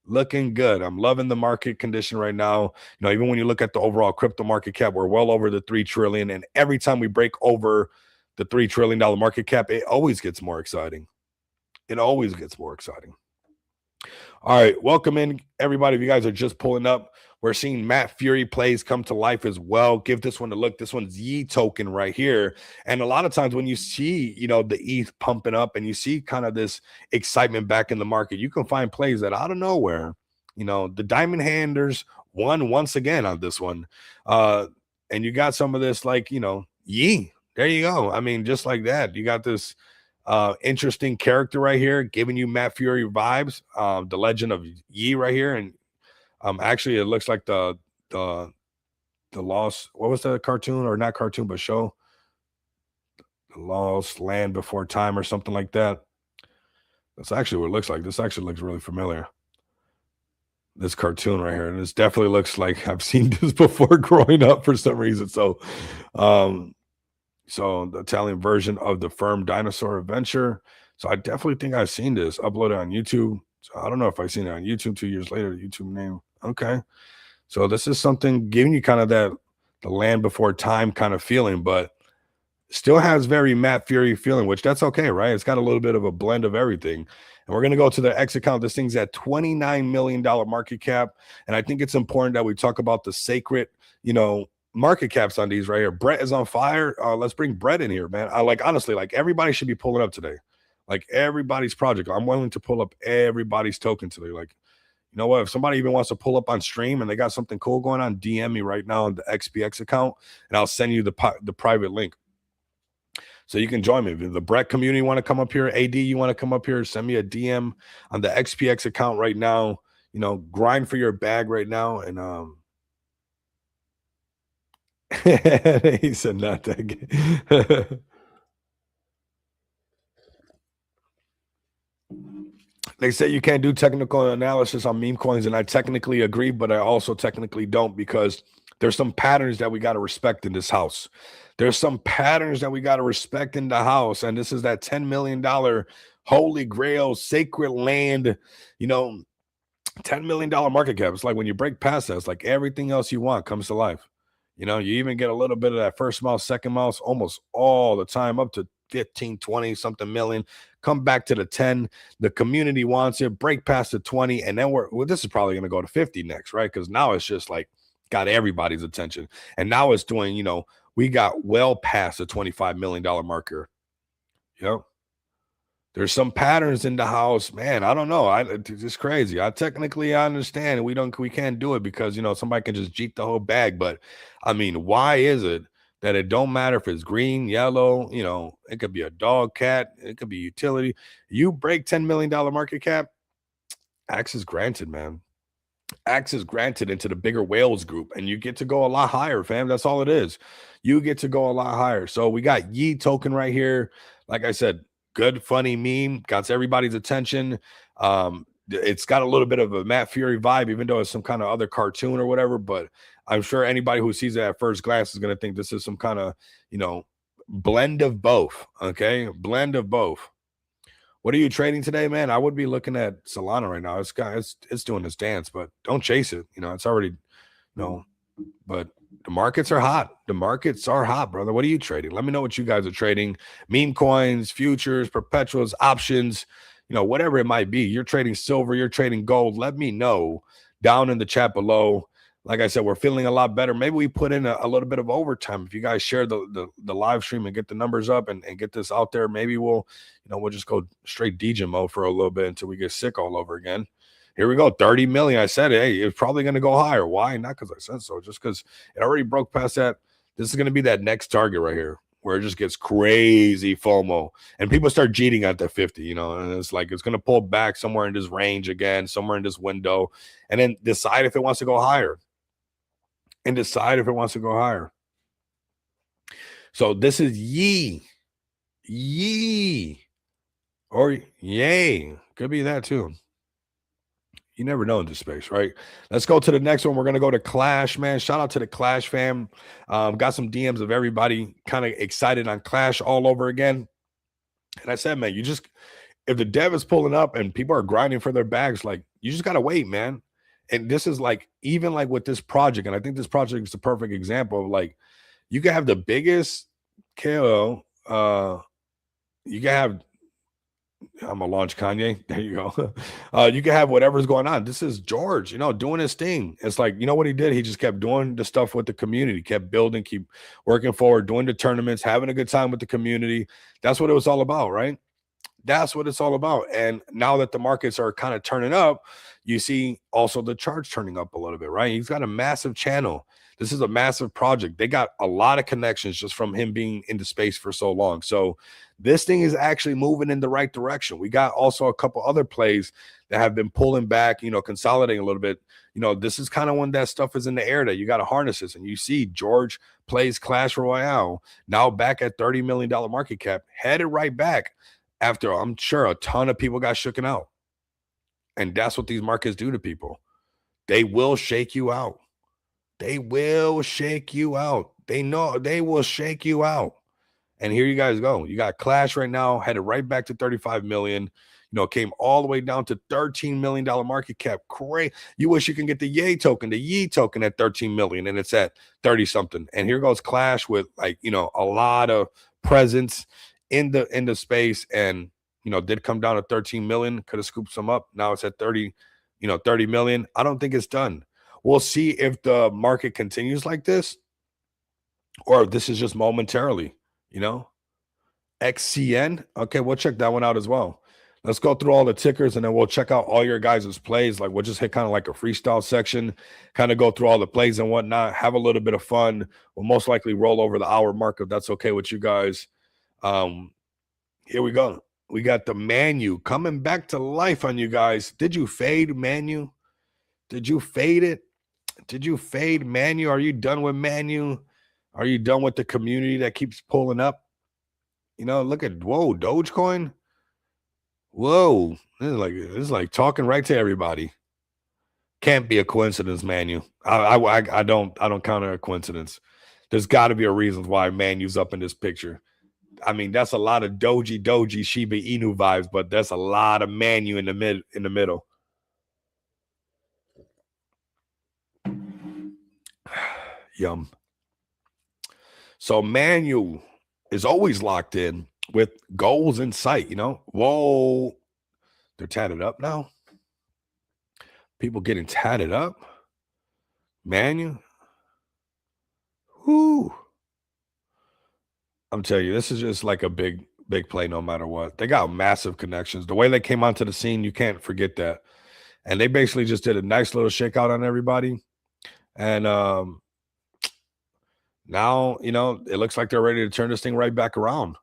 Speaker 1: Looking good. I'm loving the market condition right now. Even when you look at the overall crypto market cap, we're well over the 3 trillion. And every time we break over the $3 trillion market cap, it always gets more exciting. It always gets more exciting. All right, welcome in everybody. If you guys are just pulling up, we're seeing Matt Fury plays come to life as well. Give this one a look. This one's Yi token right here. And a lot of times when you see, the ETH pumping up and you see kind of this excitement back in the market, you can find plays that out of nowhere, the diamond handers won once again on this one. And you got some of this like, Yi. There you go. I mean, just like that, you got this interesting character right here, giving you Matt Fury vibes. The Legend of Yi right here, and actually it looks like the Lost. What was the cartoon or not cartoon, but show? The Lost Land Before Time or something like that. That's actually what it looks like. This actually looks really familiar. This cartoon right here, and this definitely looks like I've seen this before growing up for some reason. So, So the Italian version of the Firm Dinosaur Adventure. So I definitely think I've seen this uploaded on YouTube. So I don't know if I've seen it on YouTube 2 years later, the YouTube name. Okay. So this is something giving you kind of that the land before time kind of feeling, but still has very Matt Fury feeling, which that's okay, right? It's got a little bit of a blend of everything. And we're going to go to the X account. This thing's at $29 million market cap. And I think it's important that we talk about the sacred, market caps on these right here. Brett is on fire. Let's bring Brett in here, man. Honestly, everybody should be pulling up today. Like everybody's project. I'm willing to pull up everybody's token today. Like, you know what? If somebody even wants to pull up on stream and they got something cool going on, DM me right now on the XPX account, and I'll send you the private link. So you can join me. If the Brett community want to come up here, AD, you want to come up here, send me a DM on the XPX account right now. Grind for your bag right now. And he said not that good. They say you can't do technical analysis on meme coins, and I technically agree, but I also technically don't, because there's some patterns that we got to respect in this house. There's some patterns that we got to respect in the house, and this is that $10 million holy grail sacred land, $10 million market cap. It's like when you break past that, it's like everything else you want comes to life. You even get a little bit of that first mouse, second mouse, almost all the time, up to 15, 20 something million. Come back to the 10. The community wants it. Break past the 20, and then this is probably going to go to 50 next, right? Because now it's just like got everybody's attention, and now it's doing. We got well past the $25 million marker. There's some patterns in the house, man. I don't know. It's just crazy. I understand we can't do it because somebody can just jeep the whole bag. But I mean, why is it that it don't matter if it's green, yellow? It could be a dog, cat, it could be utility. You break $10 million market cap, access granted, man. Access granted into the bigger whales group, and you get to go a lot higher, fam. That's all it is. You get to go a lot higher. So we got Yi token right here. Like I said, good, funny meme, got everybody's attention. It's got a little bit of a Matt Fury vibe, even though it's some kind of other cartoon or whatever. But I'm sure anybody who sees it at first glance is going to think this is some kind of, blend of both. Okay, blend of both. What are you trading today, man? I would be looking at Solana right now. It's doing this dance, but don't chase it. It's already, but the markets are hot. The markets are hot, brother. What are you trading? Let me know what you guys are trading. Meme coins, futures, perpetuals, options, whatever it might be. You're trading silver, you're trading gold. Let me know down in the chat below. Like I said, we're feeling a lot better. Maybe we put in a little bit of overtime. If you guys share the live stream and get the numbers up and get this out there, maybe we'll just go straight DJ mode for a little bit until we get sick all over again. Here we go, 30 million. I said, hey, it's probably going to go higher. Why? Not because I said so, just because it already broke past that. This is going to be that next target right here where it just gets crazy FOMO and people start cheating at the 50, you know, and it's like it's going to pull back somewhere in this range again, somewhere in this window, and then decide if it wants to go higher. And decide if it wants to go higher. So this is yee, or yay. Could be that too. You never know in this space, right? Let's go to the next one. We're going to go to Clash, man. Shout out to the Clash fam. Got some DMs of everybody kind of excited on Clash all over again. And I said, man, you just, if the dev is pulling up and people are grinding for their bags, like you just got to wait, man. And this is like, even like with this project, and I think this project is the perfect example of like, you can have the biggest KO. You can have, I'm gonna launch Kanye. There you go. You can have whatever's going on. This is George, you know, doing his thing. It's like, you know what he did? He just kept doing the stuff with the community, kept building, keep working forward, doing the tournaments, having a good time with the community. That's what it was all about, right? That's what it's all about. And now that the markets are kind of turning up, you see also the charts turning up a little bit, right? He's got a massive channel. This is a massive project. They got a lot of connections just from him being into space for so long. So this thing is actually moving in the right direction. We got also a couple other plays that have been pulling back, you know, consolidating a little bit. You know, this is kind of when that stuff is in the air that you got to harness this. And you see George plays Clash Royale, now back at $30 million market cap, headed right back after I'm sure a ton of people got shooken out. And that's what these markets do to people. They will shake you out. They will shake you out. They know they will shake you out. And here you guys go. You got Clash right now, headed right back to 35 million. You know, came all the way down to $13 million market cap. Great. You wish you can get the Yay token, the Yee token at 13 million, and it's at 30 something. And here goes Clash with like, you know, a lot of presence in the space, and you know, did come down to 13 million. Could have scooped some up. Now it's at 30, you know, 30 million. I don't think it's done. We'll see if the market continues like this or if this is just momentarily, you know. XCN. Okay, we'll check that one out as well. Let's go through all the tickers and then we'll check out all your guys' plays. Like we'll just hit kind of like a freestyle section, kind of go through all the plays and whatnot, have a little bit of fun. We'll most likely roll over the hour mark if that's okay with you guys. Here we go. We got the Manyu coming back to life on you guys. Did you fade Manyu? Did you fade it? Did you fade Manyu? Are you done with Manyu? Are you done with the community that keeps pulling up? You know, look at, whoa, Dogecoin. Whoa, this is like talking right to everybody. Can't be a coincidence, Manyu. I don't count it a coincidence. There's got to be a reason why Manyu's up in this picture. I mean, that's a lot of Doji, Shiba Inu vibes, but that's a lot of Manyu in the middle. Yum. So Manyu is always locked in with goals in sight, you know. Whoa, they're tatted up now. People getting tatted up. Manyu. Whoo. I'm telling you, this is just like a big play no matter what. They got massive connections. The way they came onto the scene, you can't forget that. And they basically just did a nice little shakeout on everybody. And now, you know, it looks like they're ready to turn this thing right back around.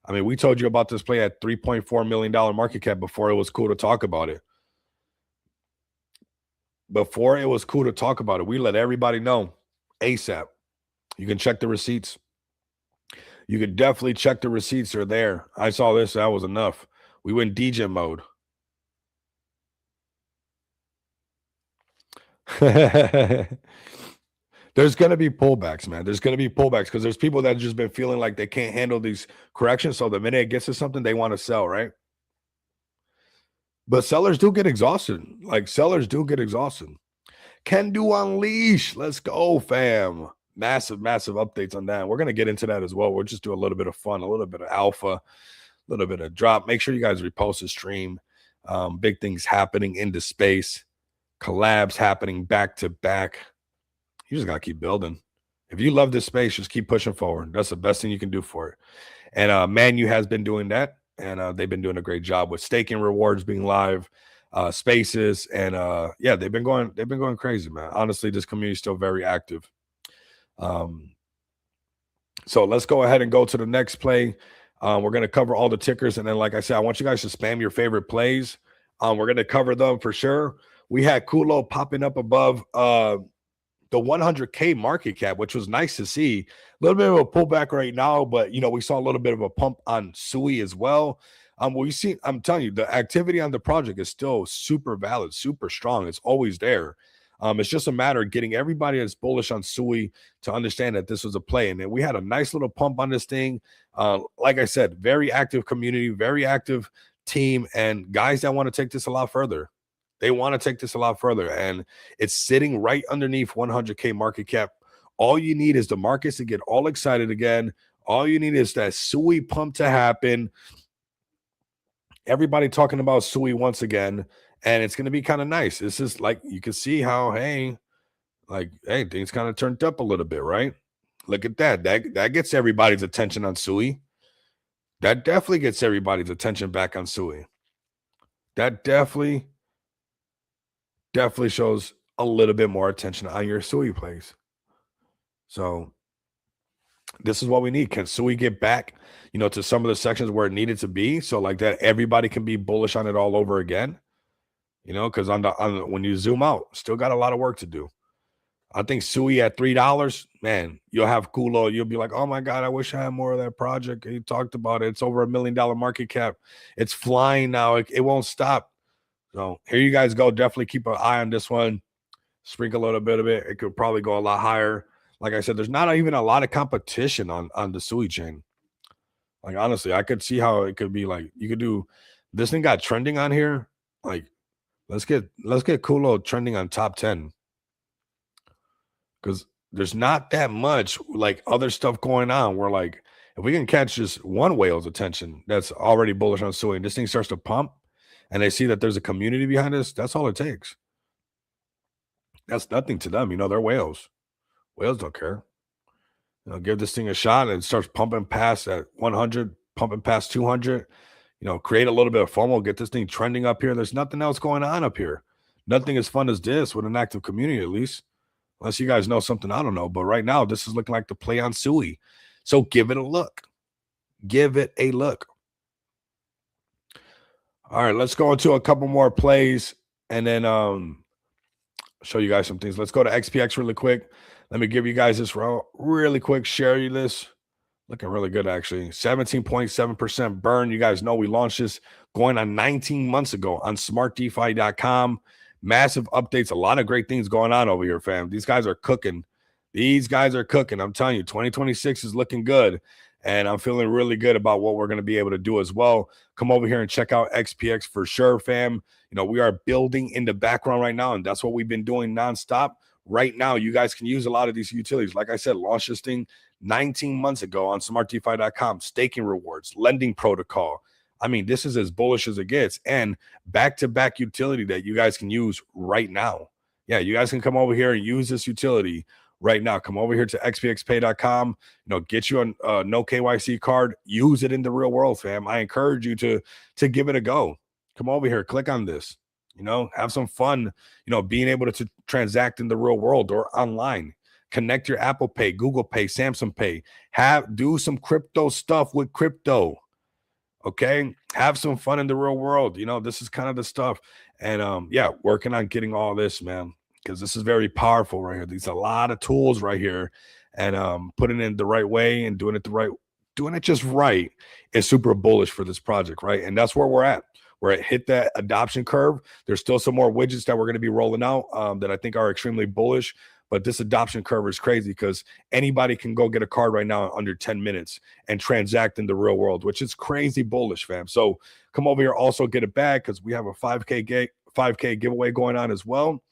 Speaker 1: I mean, we told you about this play at $3.4 million market cap before it was cool to talk about it. Before it was cool to talk about it, we let everybody know ASAP. You can check the receipts. You can definitely check the receipts. They're there. I saw this. That was enough. We went DJ mode. There's going to be pullbacks, man. There's going to be pullbacks because there's people that have just been feeling like they can't handle these corrections. So the minute it gets to something, they want to sell, right? But sellers do get exhausted. Like sellers do get exhausted. Can do unleash. Let's go, fam. Massive updates on that. We're going to get into that as well. We'll just do a little bit of fun, a little bit of alpha, a little bit of drop. Make sure you guys repost the stream. Big things happening into space. Collabs happening back to back. You just got to keep building. If you love this space, just keep pushing forward. That's the best thing you can do for it. And Manyu has been doing that. And they've been doing a great job with staking rewards being live. spaces, and yeah, they've been going crazy, man. Honestly, this community is still very active. Um, so let's go ahead and go to the next play. We're going to cover all the tickers. And then, like I said, I want you guys to spam your favorite plays. We're going to cover them for sure. We had Culo popping up above the 100K market cap, which was nice to see. A little bit of a pullback right now, but we saw a little bit of a pump on Sui as well. We see, I'm telling you, the activity on the project is still super valid, super strong. It's always there. It's just a matter of getting everybody that's bullish on Sui to understand that this was a play. And then we had a nice little pump on this thing. Like I said, very active community, very active team, and guys that want to take this a lot further. They want to take this a lot further, and it's sitting right underneath 100K market cap. All you need is the markets to get all excited again. All you need is that Sui pump to happen. Everybody talking about Sui once again, and it's going to be kind of nice. This is like, you can see how, hey, things kind of turned up a little bit, right? Look at that. That gets everybody's attention on Sui. That definitely gets everybody's attention back on Sui. That definitely shows a little bit more attention on your Sui plays. So this is what we need. Can Sui get back, to some of the sections where it needed to be, so like that everybody can be bullish on it all over again? Because when you zoom out, still got a lot of work to do. I think Sui at $3, man, you'll have Culo. You'll be like, oh my God, I wish I had more of that project. He talked about it. It's over $1 million market cap. It's flying now. It won't stop. So here you guys go. Definitely keep an eye on this one. Sprinkle a little bit of it. It could probably go a lot higher. Like I said, there's not even a lot of competition on the Sui chain. Like, honestly, I could see how it could be like, you could do this thing got trending on here. Like, let's get Culo trending on top 10. Because there's not that much like other stuff going on where, like, if we can catch just one whale's attention that's already bullish on Sui and this thing starts to pump and they see that there's a community behind this, that's all it takes. That's nothing to them. They're whales. Whales don't care. Give this thing a shot and it starts pumping past at 100, pumping past 200. Create a little bit of FOMO, get this thing trending up here. There's nothing else going on up here. Nothing as fun as this with an active community, at least. Unless you guys know something I don't know. But right now, this is looking like the play on Sui. So give it a look. Give it a look. All right, let's go into a couple more plays and then show you guys some things. Let's go to XPX really quick. Let me give you guys this really quick. Share you this. Looking really good, actually. 17.7% burn. You guys know we launched this going on 19 months ago on smartdefi.com. Massive updates. A lot of great things going on over here, fam. These guys are cooking. I'm telling you, 2026 is looking good. And I'm feeling really good about what we're going to be able to do as well. Come over here and check out XPX for sure, fam. We are building in the background right now, and that's what we've been doing nonstop. Right now, you guys can use a lot of these utilities. Like I said, launch this thing 19 months ago on smartdefi.com. Staking rewards, lending protocol. I mean, this is as bullish as it gets, and back-to-back utility that you guys can use right now. Yeah, you guys can come over here and use this utility right now. Come over here to xpxpay.com, get you a no KYC card, use it in the real world, fam. I encourage you to give it a go. Come over here, click on this, have some fun, being able to transact in the real world or online. Connect your Apple Pay, Google Pay, Samsung Pay. Do some crypto stuff with crypto. Okay, have some fun in the real world. This is kind of the stuff. And yeah, working on getting all this, man, because this is very powerful right here. There's a lot of tools right here, and putting it in the right way and doing it just right is super bullish for this project, right? And that's where we're at. Where it hit that adoption curve. There's still some more widgets that we're going to be rolling out that I think are extremely bullish. But this adoption curve is crazy because anybody can go get a card right now in under 10 minutes and transact in the real world, which is crazy bullish, fam. So come over here, also get it back because we have a 5K giveaway going on as well.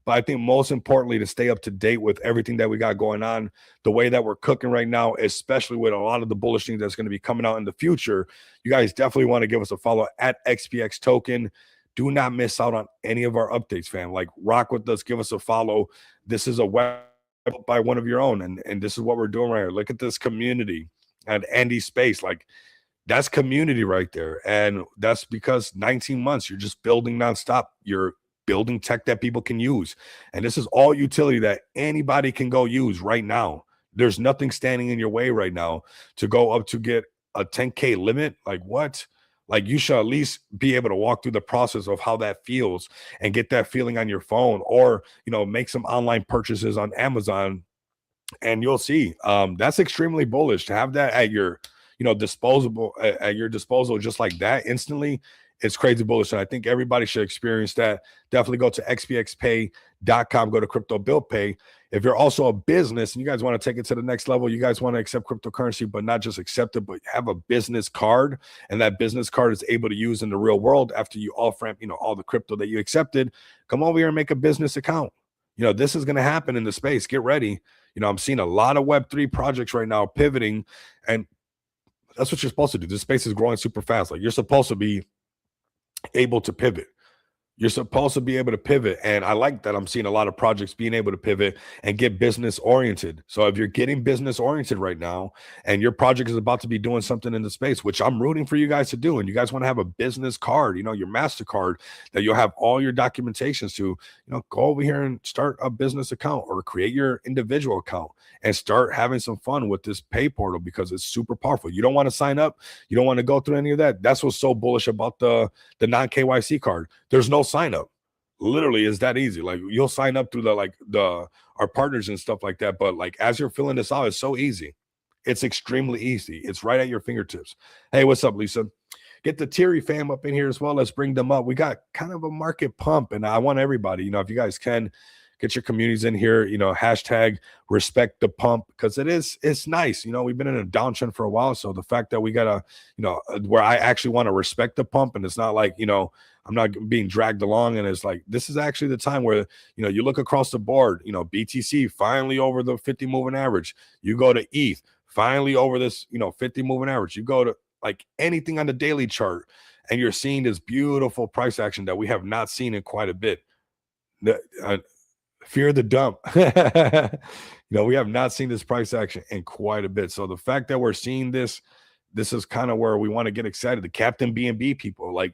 Speaker 1: But I think most importantly, to stay up to date with everything that we got going on, the way that we're cooking right now, especially with a lot of the bullish things that's going to be coming out in the future, you guys definitely want to give us a follow at XPX Token. Do not miss out on any of our updates, fam. Like, rock with us, give us a follow. This is a web by one of your own, and this is what we're doing right here. Look at this community at Andy's space. Like, That's community right there. And that's because 19 months, you're just building nonstop. You're building tech that people can use. And this is all utility that anybody can go use right now. There's nothing standing in your way right now to go up to get a 10K limit. Like what? Like you should at least be able to walk through the process of how that feels and get that feeling on your phone, or make some online purchases on Amazon, and you'll see that's extremely bullish to have that at your disposable at your disposal just like that instantly. It's crazy bullish, and I think everybody should experience that. Definitely go to xpxpay.com, go to crypto bill pay. If you're also a business and you guys want to take it to the next level, you guys want to accept cryptocurrency but not just accept it, but have a business card, and that business card is able to use in the real world after you off ramp all the crypto that you accepted. Come over here and make a business account. This is going to happen in the space. Get ready. I'm seeing a lot of Web3 projects right now pivoting, and that's what you're supposed to do. This space is growing super fast. Like, you're supposed to be able to pivot. You're supposed to be able to pivot. And I like that I'm seeing a lot of projects being able to pivot and get business oriented. So if you're getting business oriented right now and your project is about to be doing something in the space, which I'm rooting for you guys to do, and you guys want to have a business card, your MasterCard that you'll have all your documentations to, go over here and start a business account or create your individual account and start having some fun with this pay portal, because it's super powerful. You don't want to sign up. You don't want to go through any of that. That's what's so bullish about the non-KYC card. There's no sign up. Literally, is that easy. Like, you'll sign up through the our partners and stuff like that, but like as you're filling this out, it's so easy. It's extremely easy. It's right at your fingertips. Hey, what's up, Lisa? Get the Teary fam up in here as well. Let's bring them up. We got kind of a market pump, and I want everybody, if you guys can get your communities in here, hashtag respect the pump, because it's nice. We've been in a downtrend for a while. So the fact that we got where I actually want to respect the pump, and it's not like, I'm not being dragged along, and it's like, this is actually the time where, you look across the board, BTC finally over the 50 moving average. You go to ETH finally over this, 50 moving average. You go to like anything on the daily chart, and you're seeing this beautiful price action that we have not seen in quite a bit. Fear the dump. We have not seen this price action in quite a bit. So the fact that we're seeing this is kind of where we want to get excited. The Captain BNB people, like,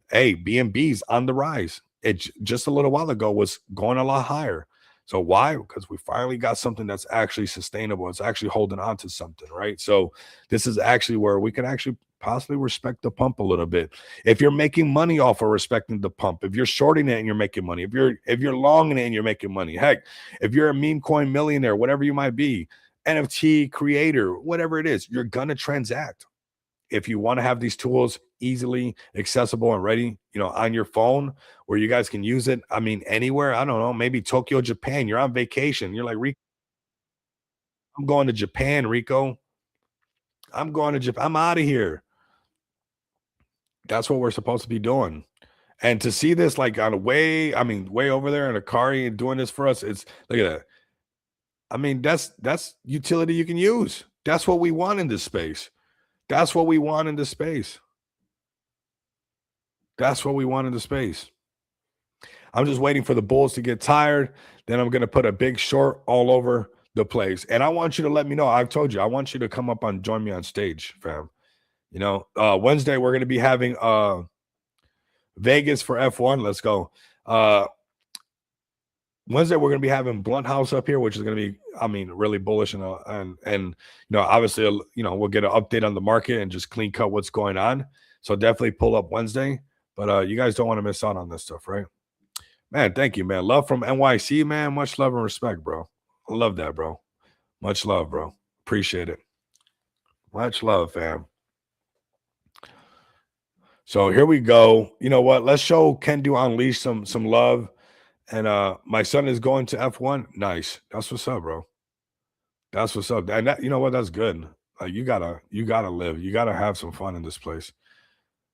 Speaker 1: hey, BNB's on the rise. It just a little while ago was going a lot higher. So why? Because we finally got something that's actually sustainable. It's actually holding on to something, right? So this is actually where we can actually possibly respect the pump a little bit. If you're making money off of respecting the pump, if you're shorting it and you're making money, if you're longing it and you're making money, heck, if you're a meme coin millionaire, whatever you might be, NFT creator, whatever it is, you're gonna transact. If you want to have these tools easily accessible and ready, on your phone, where you guys can use it, I mean, anywhere. I don't know, maybe Tokyo, Japan, you're on vacation, you're like, Rico, I'm going to Japan, Rico. I'm going to Japan. I'm out of here. That's what we're supposed to be doing. And to see this like on a way over there in a car and doing this for us, it's, look at that. I mean, that's utility you can use. That's what we want in this space. That's what we want in this space. That's what we want in the space. I'm just waiting for the bulls to get tired. Then I'm going to put a big short all over the place. And I want you to let me know. I've told you, I want you to come up and join me on stage, fam. Wednesday, we're going to be having Vegas for F1. Let's go. Wednesday, we're going to be having Blunt House up here, which is going to be, really bullish. And obviously, we'll get an update on the market and just clean cut what's going on. So definitely pull up Wednesday. But you guys don't want to miss out on this stuff, right? Man, thank you, man. Love from NYC, man. Much love and respect, bro. I love that, bro. Much love, bro. Appreciate it. Much love, fam. So here we go. You know what? Let's show Can Do Unleash some love. And my son is going to F1. Nice. That's what's up, bro. That's what's up. And that, you know what? That's good. Like, you gotta live. You gotta have some fun in this place.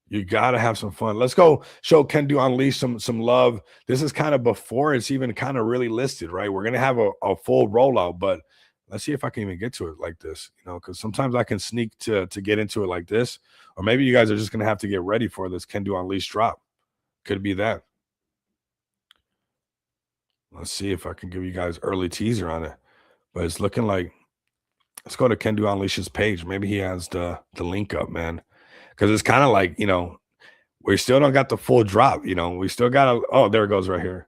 Speaker 1: You gotta have some fun. Let's go show Can Do Unleash some love. This is kind of before it's even kind of really listed, right? We're gonna have a full rollout, but let's see if I can even get to it like this, because sometimes I can sneak to get into it like this, or maybe you guys are just gonna have to get ready for this Can Do Unleash drop. Could be that. Let's see if I can give you guys early teaser on it, but it's looking like, let's go to Can Do Unleash's page. Maybe he has the link up, man. because it's kind of like, we still don't got the full drop. We still got to. Oh, there it goes right here.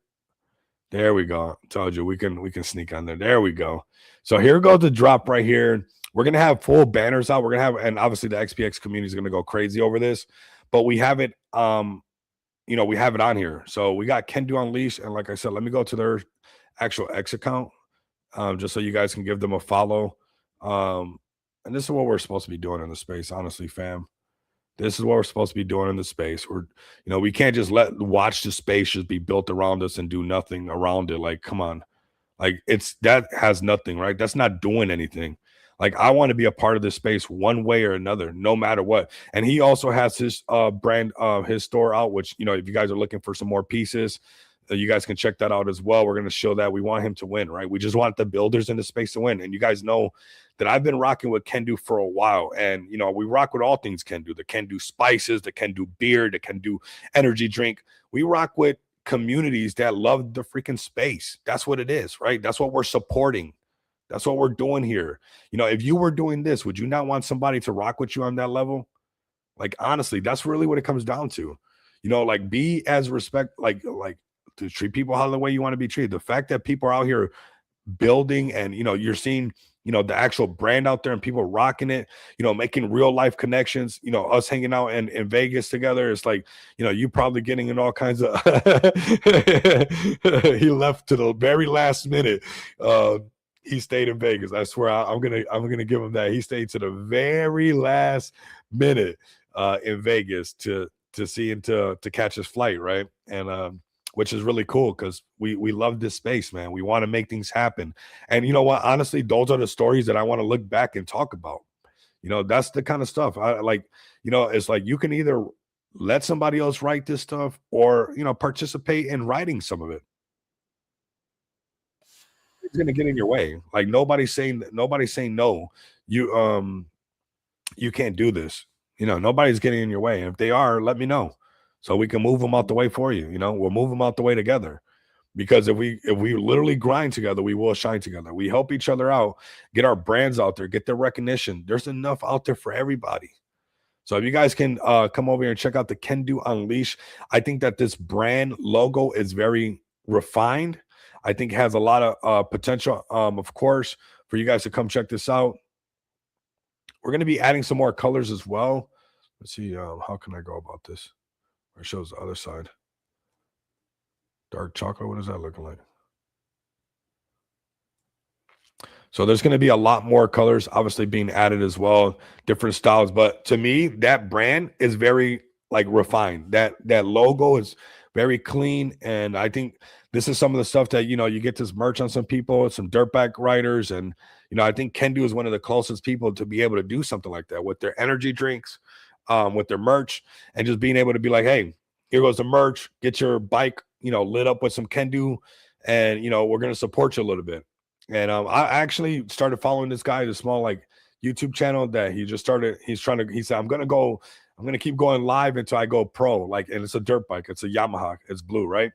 Speaker 1: There we go. Told you we can sneak on there. There we go. So here goes the drop right here. We're gonna have full banners out. We're gonna have, and obviously the XPX community is gonna go crazy over this, but we have it. We have it on here. So we got Can Do Unleashed, and like I said, let me go to their actual X account, just so you guys can give them a follow. And this is what we're supposed to be doing in the space, honestly, fam. This is what we're supposed to be doing in the space. We can't just watch the space just be built around us and do nothing around it. Like, come on. Like that has nothing, right? That's not doing anything. Like I want to be a part of this space one way or another, no matter what. And he also has his brand, his store out, which if you guys are looking for some more pieces, you guys can check that out as well. We're going to show that we want him to win, right? We just want the builders in the space to win. And you guys know that I've been rocking with Can Do for a while. And we rock with all things Can Do. The Can Do spices, the Can Do beer, the Can Do energy drink. We rock with communities that love the freaking space. That's what it is, right? That's what we're supporting. That's what we're doing here. If you were doing this, would you not want somebody to rock with you on that level? Like honestly, that's really what it comes down to. Like be as respect, like to treat people how the way you want to be treated. The fact that people are out here building and you're seeing the actual brand out there and people rocking it, making real life connections, us hanging out in Vegas together. It's like, you probably getting in all kinds of he left to the very last minute. He stayed in Vegas. I swear I'm gonna give him that. He stayed to the very last minute in Vegas to see and to catch his flight, right? And which is really cool because we love this space, man. We want to make things happen. And you know what? Honestly, those are the stories that I want to look back and talk about. That's the kind of stuff I like. It's like you can either let somebody else write this stuff or participate in writing some of it. It's gonna get in your way. Like nobody's saying no. You can't do this. Nobody's getting in your way. And if they are, let me know so we can move them out the way for you. We'll move them out the way together. Because if we literally grind together, we will shine together. We help each other out, get our brands out there, get their recognition. There's enough out there for everybody. So if you guys can come over here and check out the Can Do Unleash, I think that this brand logo is very refined. I think it has a lot of potential, of course, for you guys to come check this out. We're going to be adding some more colors as well. Let's see, how can I go about this? It shows the other side. Dark chocolate, what is that looking like? So there's going to be a lot more colors obviously being added as well, different styles. But to me, that brand is very like refined. That logo is very clean. And I think this is some of the stuff that, you get this merch on some people, some dirtbag riders. And, I think Can Do is one of the closest people to be able to do something like that with their energy drinks, with their merch, and just being able to be like, hey, here goes the merch, get your bike, lit up with some Can Do, and, we're going to support you a little bit. And I actually started following this guy, the small like YouTube channel that he just started. He said, I'm gonna keep going live until I go pro. Like, and it's a dirt bike, it's a Yamaha, it's blue, right?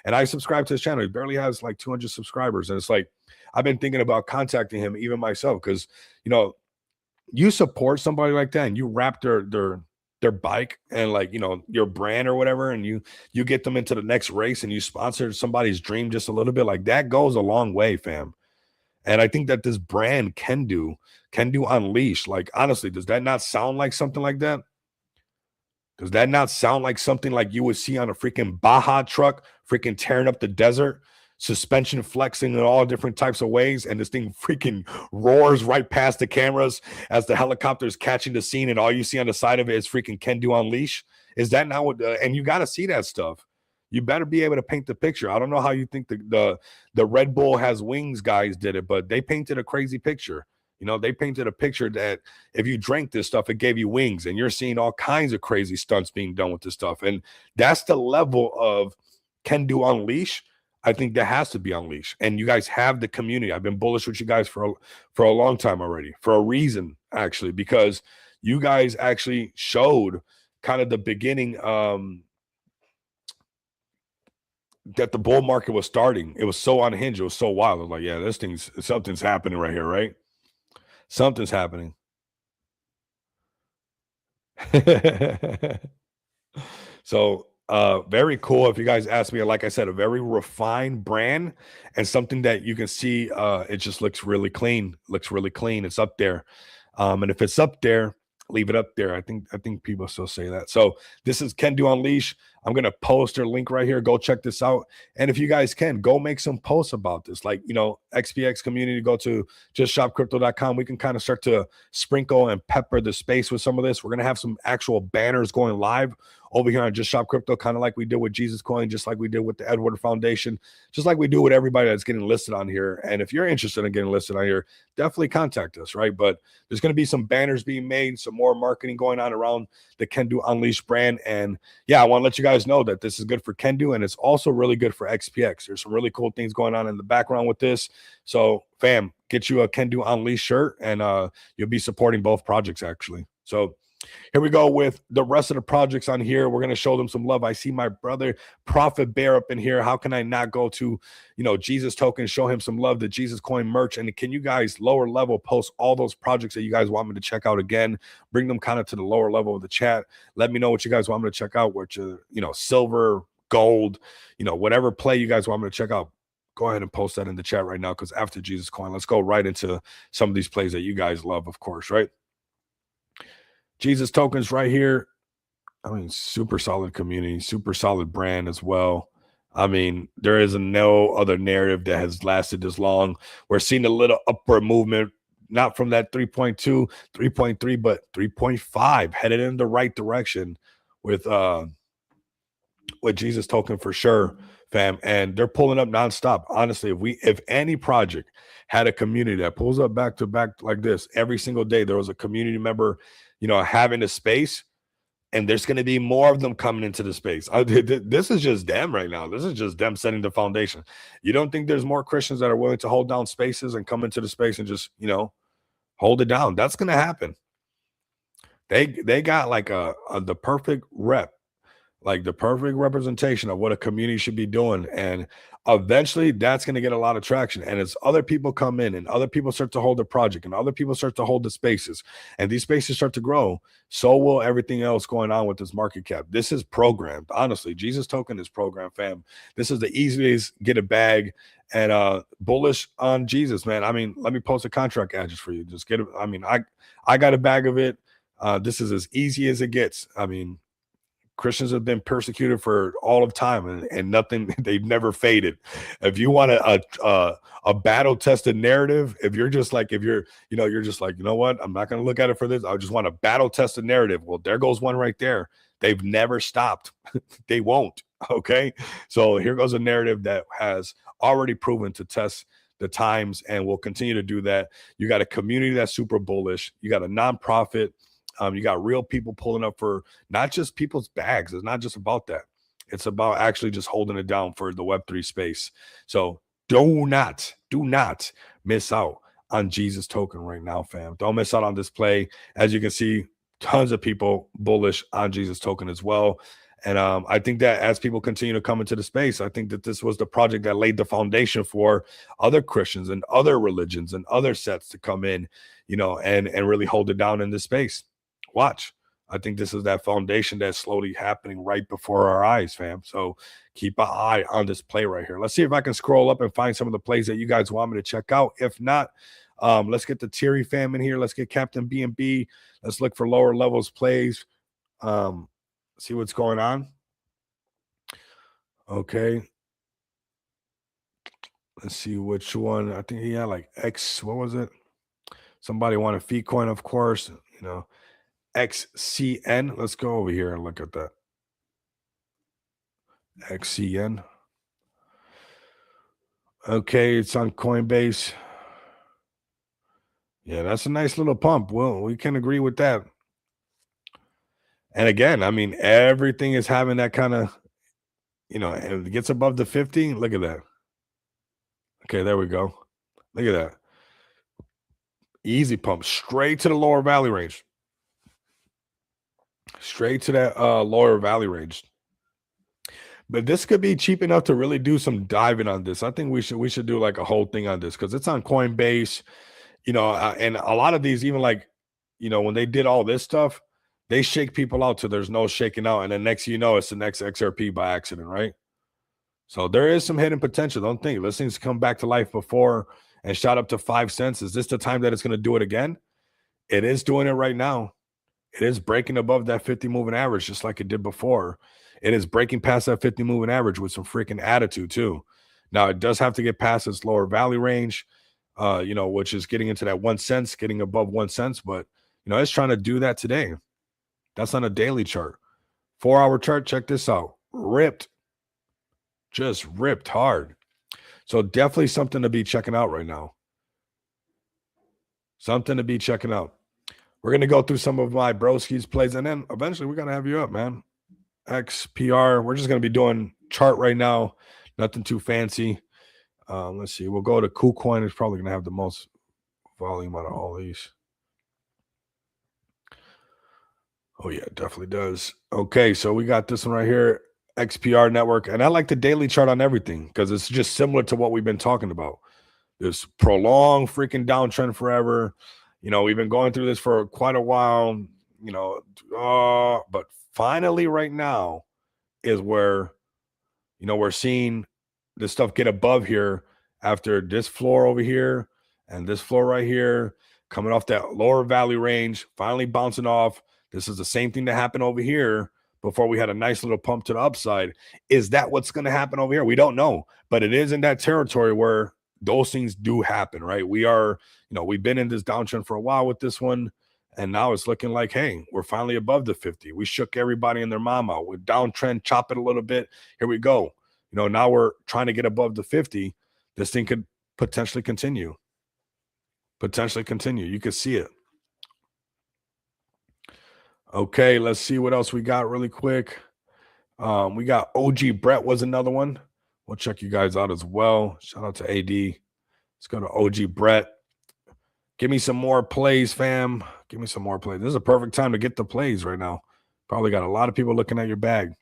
Speaker 1: And I subscribed to his channel. He barely has like 200 subscribers. And it's like, I've been thinking about contacting him, even myself, because you support somebody like that and you wrap their bike and like your brand or whatever, and you get them into the next race and you sponsor somebody's dream just a little bit, like that goes a long way, fam. And I think that this brand Can Do Unleash. Like, honestly, does that not sound like something like that? Does that not sound like something like you would see on a freaking Baja truck, freaking tearing up the desert, suspension flexing in all different types of ways, and this thing freaking roars right past the cameras as the helicopter is catching the scene, and all you see on the side of it is freaking Can Do Unleash? Is that not what? And you got to see that stuff. You better be able to paint the picture. I don't know how you think the Red Bull has wings guys did it, but they painted a crazy picture. They painted a picture that if you drank this stuff, it gave you wings, and you're seeing all kinds of crazy stunts being done with this stuff. And that's the level of Can Do Unleash. I think that has to be unleashed. And you guys have the community. I've been bullish with you guys for a long time already, for a reason, actually, because you guys actually showed kind of the beginning that the bull market was starting. It was so unhinged. It was so wild. I was like, yeah, something's happening right here, right? Something's happening. So very cool. If you guys ask me, like I said, a very refined brand and something that you can see it just looks really clean, looks really clean. It's up there. And if it's up there, leave it up there. I think people still say that. So this is Can Do Unleash. I'm gonna post their link right here. Go check this out. And if you guys can, go make some posts about this. Like, XPX community, go to justshopcrypto.com. We can kind of start to sprinkle and pepper the space with some of this. We're gonna have some actual banners going live over here on Just Shop Crypto, kind of like we did with Jesus Coin, just like we did with the Edward Foundation, just like we do with everybody that's getting listed on here. And if you're interested in getting listed on here, definitely contact us, right? But there's going to be some banners being made, some more marketing going on around the Can Do Unleashed brand. And yeah, I want to let you guys know that this is good for Can Do, and it's also really good for XPX. There's some really cool things going on in the background with this. So, fam, get you a Can Do Unleashed shirt, and you'll be supporting both projects, actually. So, here we go with the rest of the projects on here. We're going to show them some love. I see my brother Prophet Bear up in here. How can I not go to, Jesus Token, show him some love, the Jesus Coin merch? And can you guys lower level post all those projects that you guys want me to check out again? Bring them kind of to the lower level of the chat. Let me know what you guys want me to check out, which silver, gold, whatever play you guys want me to check out. Go ahead and post that in the chat right now, because after Jesus Coin, let's go right into some of these plays that you guys love, of course, right? Jesus Tokens right here. I mean, super solid community, super solid brand as well. I mean, there is no other narrative that has lasted this long. We're seeing a little upward movement, not from that 3.2, 3.3, but 3.5, headed in the right direction with Jesus Token for sure, fam. And they're pulling up nonstop. Honestly, if any project had a community that pulls up back to back like this every single day, there was a community member having a space, and there's going to be more of them coming into the space. This is just them right now. This is just them setting the foundation. You don't think there's more Christians that are willing to hold down spaces and come into the space and just, hold it down? That's going to happen. They got like the perfect rep, like the perfect representation of what a community should be doing. And eventually that's going to get a lot of traction. And as other people come in and other people start to hold the project and other people start to hold the spaces and these spaces start to grow, so will everything else going on with this market cap. This is programmed. Honestly, Jesus Token is programmed, fam. This is the easiest get a bag and bullish on Jesus, man. I mean, let me post a contract address for you. Just get it. I mean, I got a bag of it. This is as easy as it gets. I mean, Christians have been persecuted for all of time, and nothing, they've never faded. If you want a battle tested narrative, if you're just like, you're just like, you know what, I'm not going to look at it for this. I just want a battle tested narrative. Well, there goes one right there. They've never stopped. They won't. Okay. So here goes a narrative that has already proven to test the times and will continue to do that. You got a community that's super bullish. You got a nonprofit. You got real people pulling up for not just people's bags. It's not just about that. It's about actually just holding it down for the Web3 space. So do not miss out on Jesus Token right now, fam. Don't miss out on this play. As you can see, tons of people bullish on Jesus Token as well. And I think that as people continue to come into the space, I think that this was the project that laid the foundation for other Christians and other religions and other sets to come in, and really hold it down in this space. Watch. I think this is that foundation that's slowly happening right before our eyes, fam. So keep an eye on this play right here. Let's see if I can scroll up and find some of the plays that you guys want me to check out. If not, let's get the Thierry fam in here. Let's get Captain B&B. Let's look for lower levels plays. See what's going on. Okay. Let's see which one. I think he had like X. What was it? Somebody wanted Feet Coin, of course. XCN. Let's go over here and look at that. XCN. Okay, it's on Coinbase. Yeah, that's a nice little pump. Well, we can agree with that. And again, I mean, everything is having that kind of, if it gets above the 50, look at that. Okay, there we go. Look at that. Easy pump straight to the lower valley range. Straight to that lower valley range. But this could be cheap enough to really do some diving on this. I think we should do like a whole thing on this because it's on Coinbase, and a lot of these, even like, when they did all this stuff, They shake people out till there's no shaking out, and then next you know, it's the next XRP by accident, right? So there is some hidden potential. Don't think this thing's come back to life before and shot up to 5 cents. Is this the time that it's going to do it again? It is doing it right now. It is breaking above that 50 moving average, just like it did before. It is breaking past that 50 moving average with some freaking attitude, too. Now, it does have to get past its lower valley range, which is getting into that 1 cent, getting above 1 cent. But, it's trying to do that today. That's on a daily chart. 4-hour chart, check this out. Ripped. Just ripped hard. So definitely something to be checking out right now. Something to be checking out. We're going to go through some of my broski's plays, and then eventually we're going to have you up, man. XPR. We're just going to be doing chart right now. Nothing too fancy. Let's see. We'll go to KuCoin. It's probably going to have the most volume out of all these. Oh, yeah, it definitely does. Okay, so we got this one right here, XPR network. And I like the daily chart on everything because it's just similar to what we've been talking about. This prolonged freaking downtrend forever. We've been going through this for quite a while, but finally right now is where, we're seeing this stuff get above here after this floor over here and this floor right here coming off that lower valley range, finally bouncing off. This is the same thing that happened over here before we had a nice little pump to the upside. Is that what's going to happen over here? We don't know, but it is in that territory where those things do happen, right? We are, we've been in this downtrend for a while with this one, and now it's looking like, hey, we're finally above the 50. We shook everybody and their mama. We're downtrend, chop it a little bit. Here we go. Now we're trying to get above the 50. This thing could potentially continue. You could see it. Okay, let's see what else we got really quick. We got OG Brett was another one. We'll check you guys out as well. Shout out to AD. Let's go to OG Brett. Give me some more plays, fam. Give me some more plays. This is a perfect time to get the plays right now. Probably got a lot of people looking at your bag.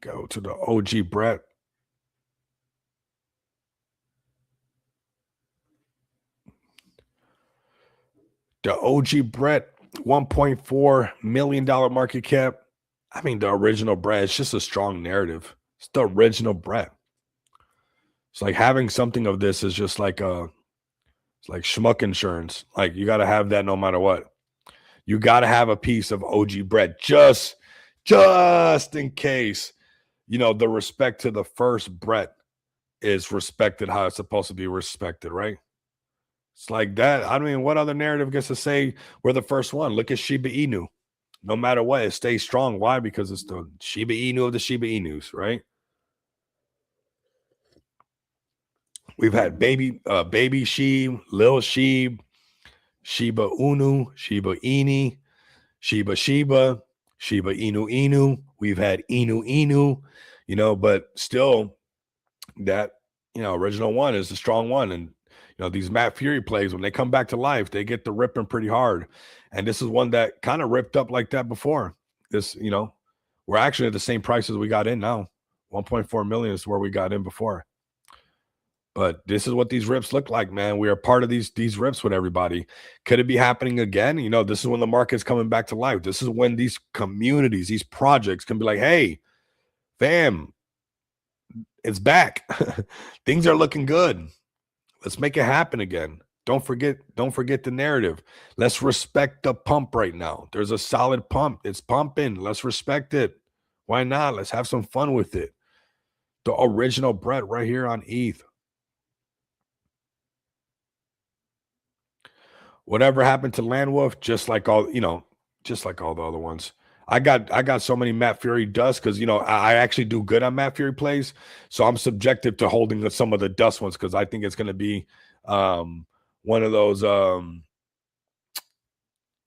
Speaker 1: Go to the OG Brett. The OG Brett, $1.4 million market cap. I mean, the original Brett, it's just a strong narrative. It's the original Brett. It's like having something of this is just like it's like schmuck insurance. Like you got to have that no matter what. You got to have a piece of OG Brett just in case, the respect to the first Brett is respected how it's supposed to be respected, right? It's like that. I mean, what other narrative gets to say we're the first one? Look at Shiba Inu. No matter what, it stays strong. Why? Because it's the Shiba Inu of the Shiba Inus, right? We've had baby Sheeb, Lil Sheeb, Shiba Unu, Shiba Ini, Shiba Shiba, Shiba Inu Inu. We've had Inu Inu, but still that, original one is the strong one. And, these Matt Fury plays, when they come back to life, they get the ripping pretty hard. And this is one that kind of ripped up like that before. This, we're actually at the same prices we got in now. 1.4 million is where we got in before. But this is what these rips look like, man. We are part of these rips with everybody. Could it be happening again? This is when the market's coming back to life. This is when these communities, these projects can be like, hey, fam, it's back. Things are looking good. Let's make it happen again. Don't forget the narrative. Let's respect the pump right now. There's a solid pump. It's pumping. Let's respect it. Why not? Let's have some fun with it. The original Brett right here on ETH. Whatever happened to Landwolf, just like all the other ones. I got so many Matt Fury dust because I actually do good on Matt Fury plays, so I'm subjective to holding some of the dust ones because I think it's going to be one of those.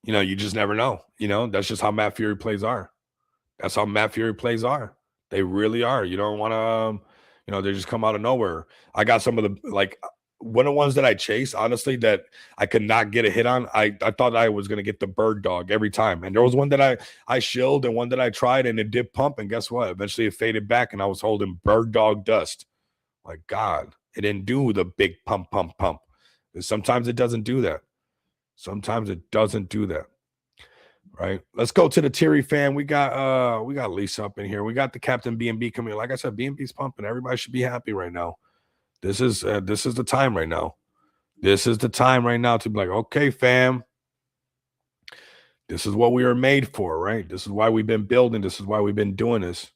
Speaker 1: You just never know. That's just how Matt Fury plays are. That's how Matt Fury plays are. They really are. You don't want to, they just come out of nowhere. I got some of the one of the ones that I chase, honestly, that I could not get a hit on. I thought I was going to get the bird dog every time. And there was one that I shilled and one that I tried and it did pump. And guess what? Eventually it faded back and I was holding bird dog dust. Like, God, it didn't do the big pump. Sometimes it doesn't do that. right? Let's go to the Terry fan. We got Lisa up in here. We got the Captain B&B coming. Like I said, B&B's pumping. Everybody should be happy right now. This is the time right now. This is the time right now to be like, okay, fam, this is what we were made for, right? This is why we've been building. This is why we've been doing this.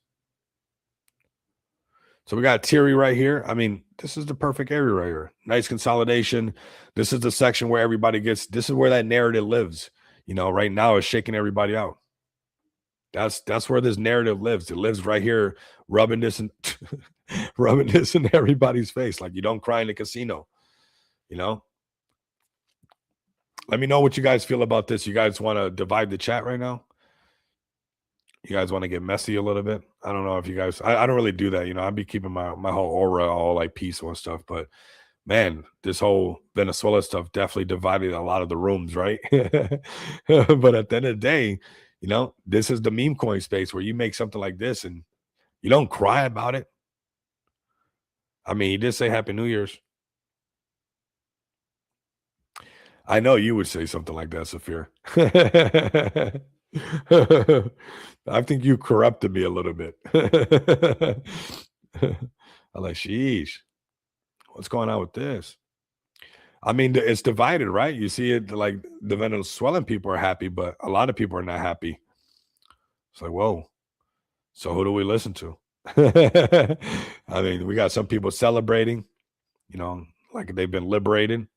Speaker 1: So we got Terry right here. I mean, this is the perfect area right here. Nice consolidation. This is the section where everybody gets, this is where that narrative lives. You know, right now it's shaking everybody out. That's where this narrative lives. It lives right here, rubbing this and rubbing this in everybody's face. Like you don't cry in the casino, you know? Let me know what you guys feel about this. You guys want to divide the chat right now? You guys want to get messy a little bit? I don't know if you guys, I don't really do that. You know, I'd be keeping my whole aura all like peaceful and stuff. But man, this whole Venezuela stuff definitely divided a lot of the rooms, right? But at the end of the day, you know, this is the meme coin space where you make something like this and you don't cry about it. I mean, he did say Happy New Year's. I know you would say something like that, Saphir. I think you corrupted me a little bit. I'm like, sheesh, what's going on with this? I mean, it's divided, right? You see it like the Venezuelan people are happy, but a lot of people are not happy. It's like, whoa. So who do we listen to? I mean, we got some people celebrating, you know, like they've been liberated.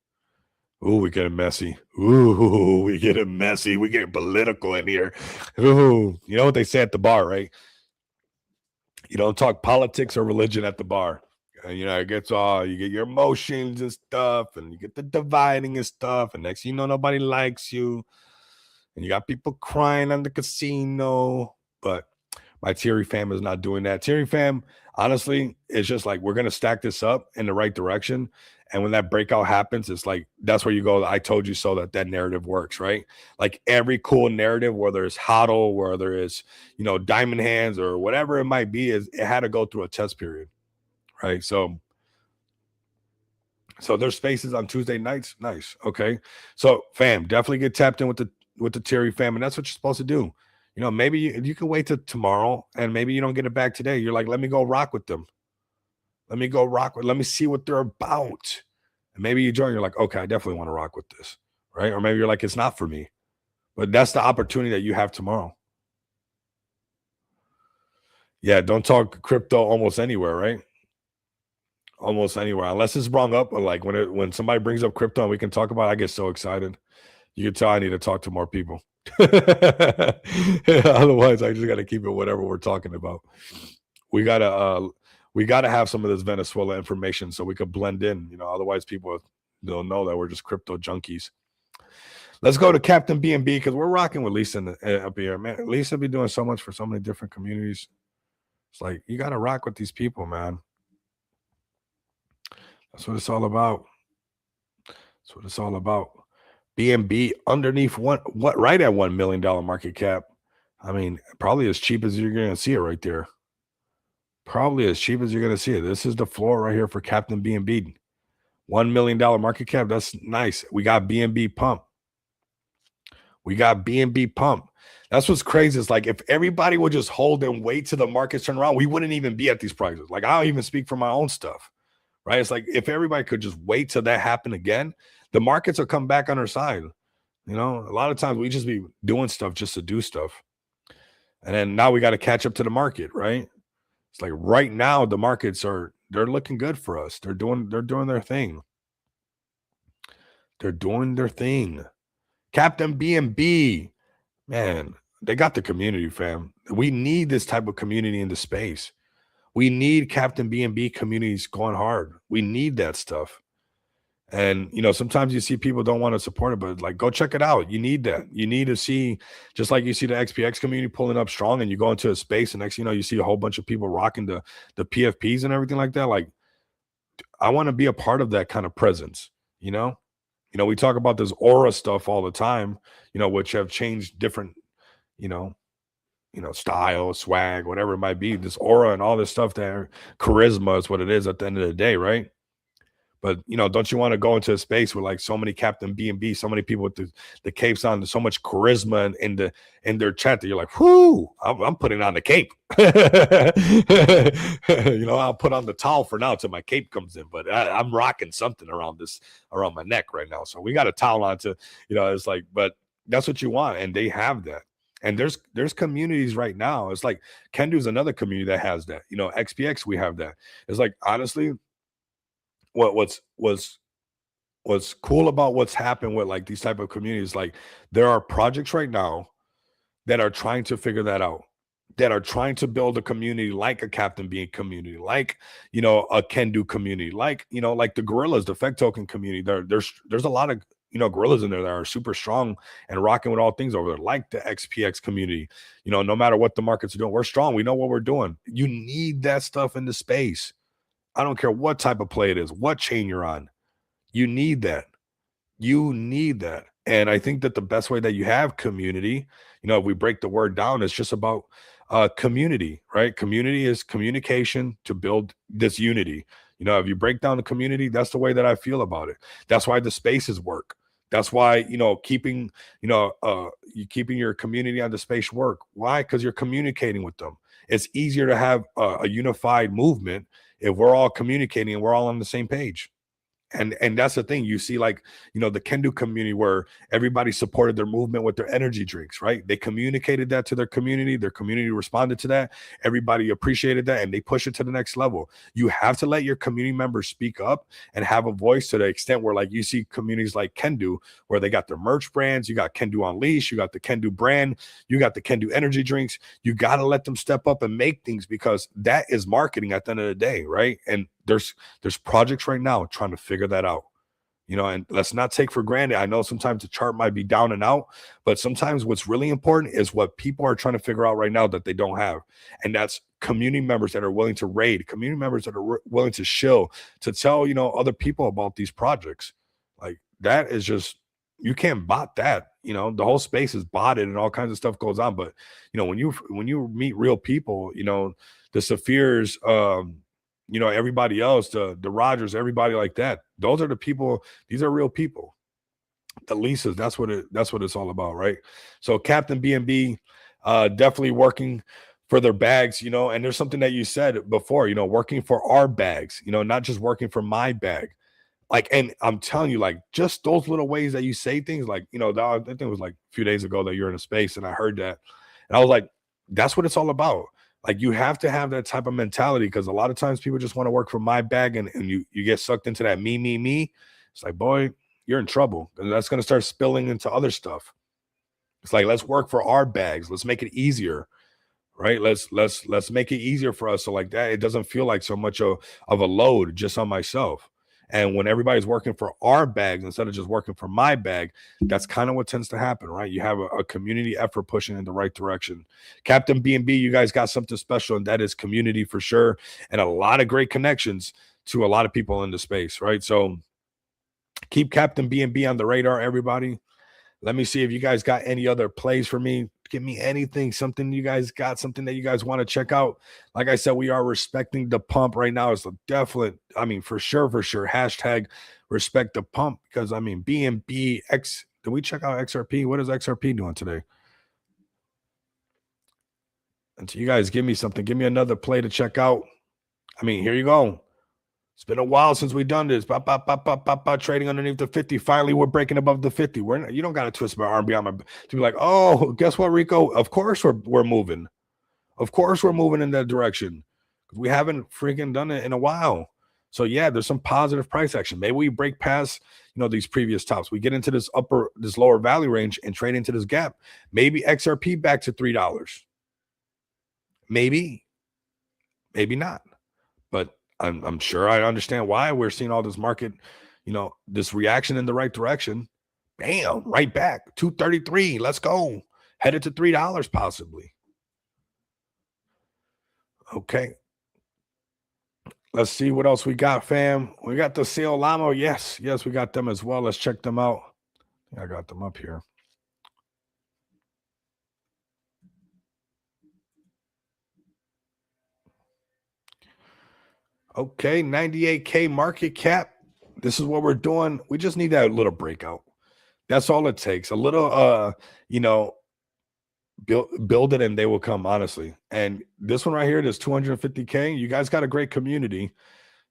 Speaker 1: Ooh, we getting messy. Ooh, we getting messy. We getting political in here. Ooh, you know what they say at the bar, right? You don't talk politics or religion at the bar. And, you know, it gets all, you get your emotions and stuff, and you get the dividing and stuff. And next thing you know, nobody likes you. And you got people crying on the casino. But my Terry fam is not doing that. Terry fam, honestly, it's just like we're gonna stack this up in the right direction. And when that breakout happens, it's like that's where you go. I told you so that narrative works, right? Like every cool narrative, whether it's HODL, whether it's Diamond Hands or whatever it might be, is it had to go through a test period, right? So there's spaces on Tuesday nights. Nice. Okay. So fam, definitely get tapped in with the Terry fam. And that's what you're supposed to do. You know, maybe you can wait till tomorrow and maybe you don't get it back today. You're like, let me go rock with them. Let me see what they're about. And maybe you join, you're like, okay, I definitely want to rock with this. Right. Or maybe you're like, it's not for me. But that's the opportunity that you have tomorrow. Yeah, don't talk crypto almost anywhere, right? Almost anywhere, unless it's brought up. Or like when somebody brings up crypto and we can talk about it, I get so excited. You can tell I need to talk to more people. Otherwise, I just got to keep it whatever we're talking about. We gotta have some of this Venezuela information so we could blend in. Otherwise people don't know that we're just crypto junkies. Let's go to Captain B&B because we're rocking with Lisa up here, man. Lisa be doing so much for so many different communities. It's like you gotta rock with these people, man. That's what it's all about. That's what it's all about. B&B underneath right at $1 million market cap. I mean, probably as cheap as you're gonna see it right there. Probably as cheap as you're gonna see it. This is the floor right here for Captain B&B. $1 million market cap. That's nice. We got B&B pump. That's what's crazy. It's like if everybody would just hold and wait till the markets turn around, we wouldn't even be at these prices. Like I don't even speak for my own stuff. Right? It's like if everybody could just wait till that happen again, the markets will come back on our side. A lot of times we just be doing stuff just to do stuff. And then now we got to catch up to the market, right? It's like right now the markets they're looking good for us. They're doing their thing. They're doing their thing. Captain B&B, man, they got the community, fam. We need this type of community in the space. We need Captain B&B communities going hard. We need that stuff. And, sometimes you see people don't want to support it, but like, go check it out. You need that. You need to see, just like you see the XPX community pulling up strong and you go into a space and next, you see a whole bunch of people rocking the PFPs and everything like that. Like, I want to be a part of that kind of presence, we talk about this aura stuff all the time, which have changed different, style, swag, whatever it might be, this aura and all this stuff there. Charisma is what it is at the end of the day, right? But don't you want to go into a space with like so many Captain B&B, so many people with the capes on, so much charisma in their chat that you're like, whoo, I'm putting on the cape. I'll put on the towel for now till my cape comes in, but I'm rocking something around my neck right now. So we got a towel on to, it's like, but that's what you want, and they have that. And there's communities right now. It's like Kendu's another community that has that. XPX, we have that. It's like, honestly, what's cool about what's happened with like these type of communities, like there are projects right now that are trying to figure that out, that are trying to build a community like a Captain Bean community, like a Can Do community, like like the Gorillas, the Feg Token community. There's a lot of gorillas in there that are super strong and rocking with all things over there, like the XPX community. No matter what the markets are doing, we're strong. We know what we're doing. You need that stuff in the space. I don't care what type of play it is, what chain you're on. You need that. You need that. And I think that the best way that you have community, if we break the word down, it's just about community, right? Community is communication to build this unity. If you break down the community, that's the way that I feel about it. That's why the spaces work. That's why, keeping, you keeping your community on the space work. Why? Because you're communicating with them. It's easier to have a unified movement if we're all communicating and we're all on the same page. And that's the thing. You see, like, the Kendo community where everybody supported their movement with their energy drinks, right? They communicated that to their community responded to that, everybody appreciated that, and they push it to the next level. You have to let your community members speak up and have a voice, to the extent where, like, you see communities like Kendo where they got their merch brands. You got Kendo Unleash, you got the Kendo brand, you got the Kendo energy drinks. You got to let them step up and make things, because that is marketing at the end of the day, right? And there's projects right now trying to figure that out, and let's not take for granted. I know sometimes the chart might be down and out, but sometimes what's really important is what people are trying to figure out right now that they don't have. And that's community members that are willing to raid, community members that are willing to shill, to tell, other people about these projects. Like, that is just, you can't bot that. The whole space is botted and all kinds of stuff goes on. But, when you meet real people, the Saphirs, everybody else, the Rogers, everybody like that. Those are the people. These are real people. The Lisas, that's what it's all about, right? So Captain B&B, definitely working for their bags, and there's something that you said before, working for our bags, not just working for my bag. Like, and I'm telling you, like, just those little ways that you say things, like, I think it was like a few days ago that you're in a space and I heard that, and I was like, that's what it's all about. Like, you have to have that type of mentality, because a lot of times people just want to work for my bag, and you get sucked into that me. It's like, boy, you're in trouble, and that's going to start spilling into other stuff. It's like, let's work for our bags. Let's make it easier, right? Let's make it easier for us, so like that it doesn't feel like so much of a load just on myself. And when everybody's working for our bags instead of just working for my bag, that's kind of what tends to happen, right? You have a community effort pushing in the right direction. Captain B&B, you guys got something special, and that is community for sure, and a lot of great connections to a lot of people in the space, right? So keep Captain B&B on the radar, everybody. Let me see if you guys got any other plays for me. Give me anything, something you guys got, something that you guys want to check out. Like I said, we are respecting the pump right now. It's a definite, for sure. Hashtag respect the pump, because B&B X. Did we check out XRP? What is XRP doing today? And so you guys give me something. Give me another play to check out. Here you go. It's been a while since we've done this. Trading underneath the 50. Finally, we're breaking above the 50. You don't got to twist my arm behind my to be like, oh, guess what, Rico? Of course we're moving. Of course we're moving in that direction. We haven't freaking done it in a while. So yeah, there's some positive price action. Maybe we break past, these previous tops. We get into this lower value range and trade into this gap. Maybe XRP back to $3. Maybe not. But I'm sure I understand why we're seeing all this market, this reaction in the right direction. Bam, right back. 233. Let's go. Headed to $3 possibly. Okay. Let's see what else we got, fam. We got the Seal Lamo. Yes, we got them as well. Let's check them out. I got them up here. Okay, 98K market cap. This is what we're doing. We just need that little breakout. That's all it takes. A little you know, build it and they will come, honestly. And this one right here, this 250K, you guys got a great community.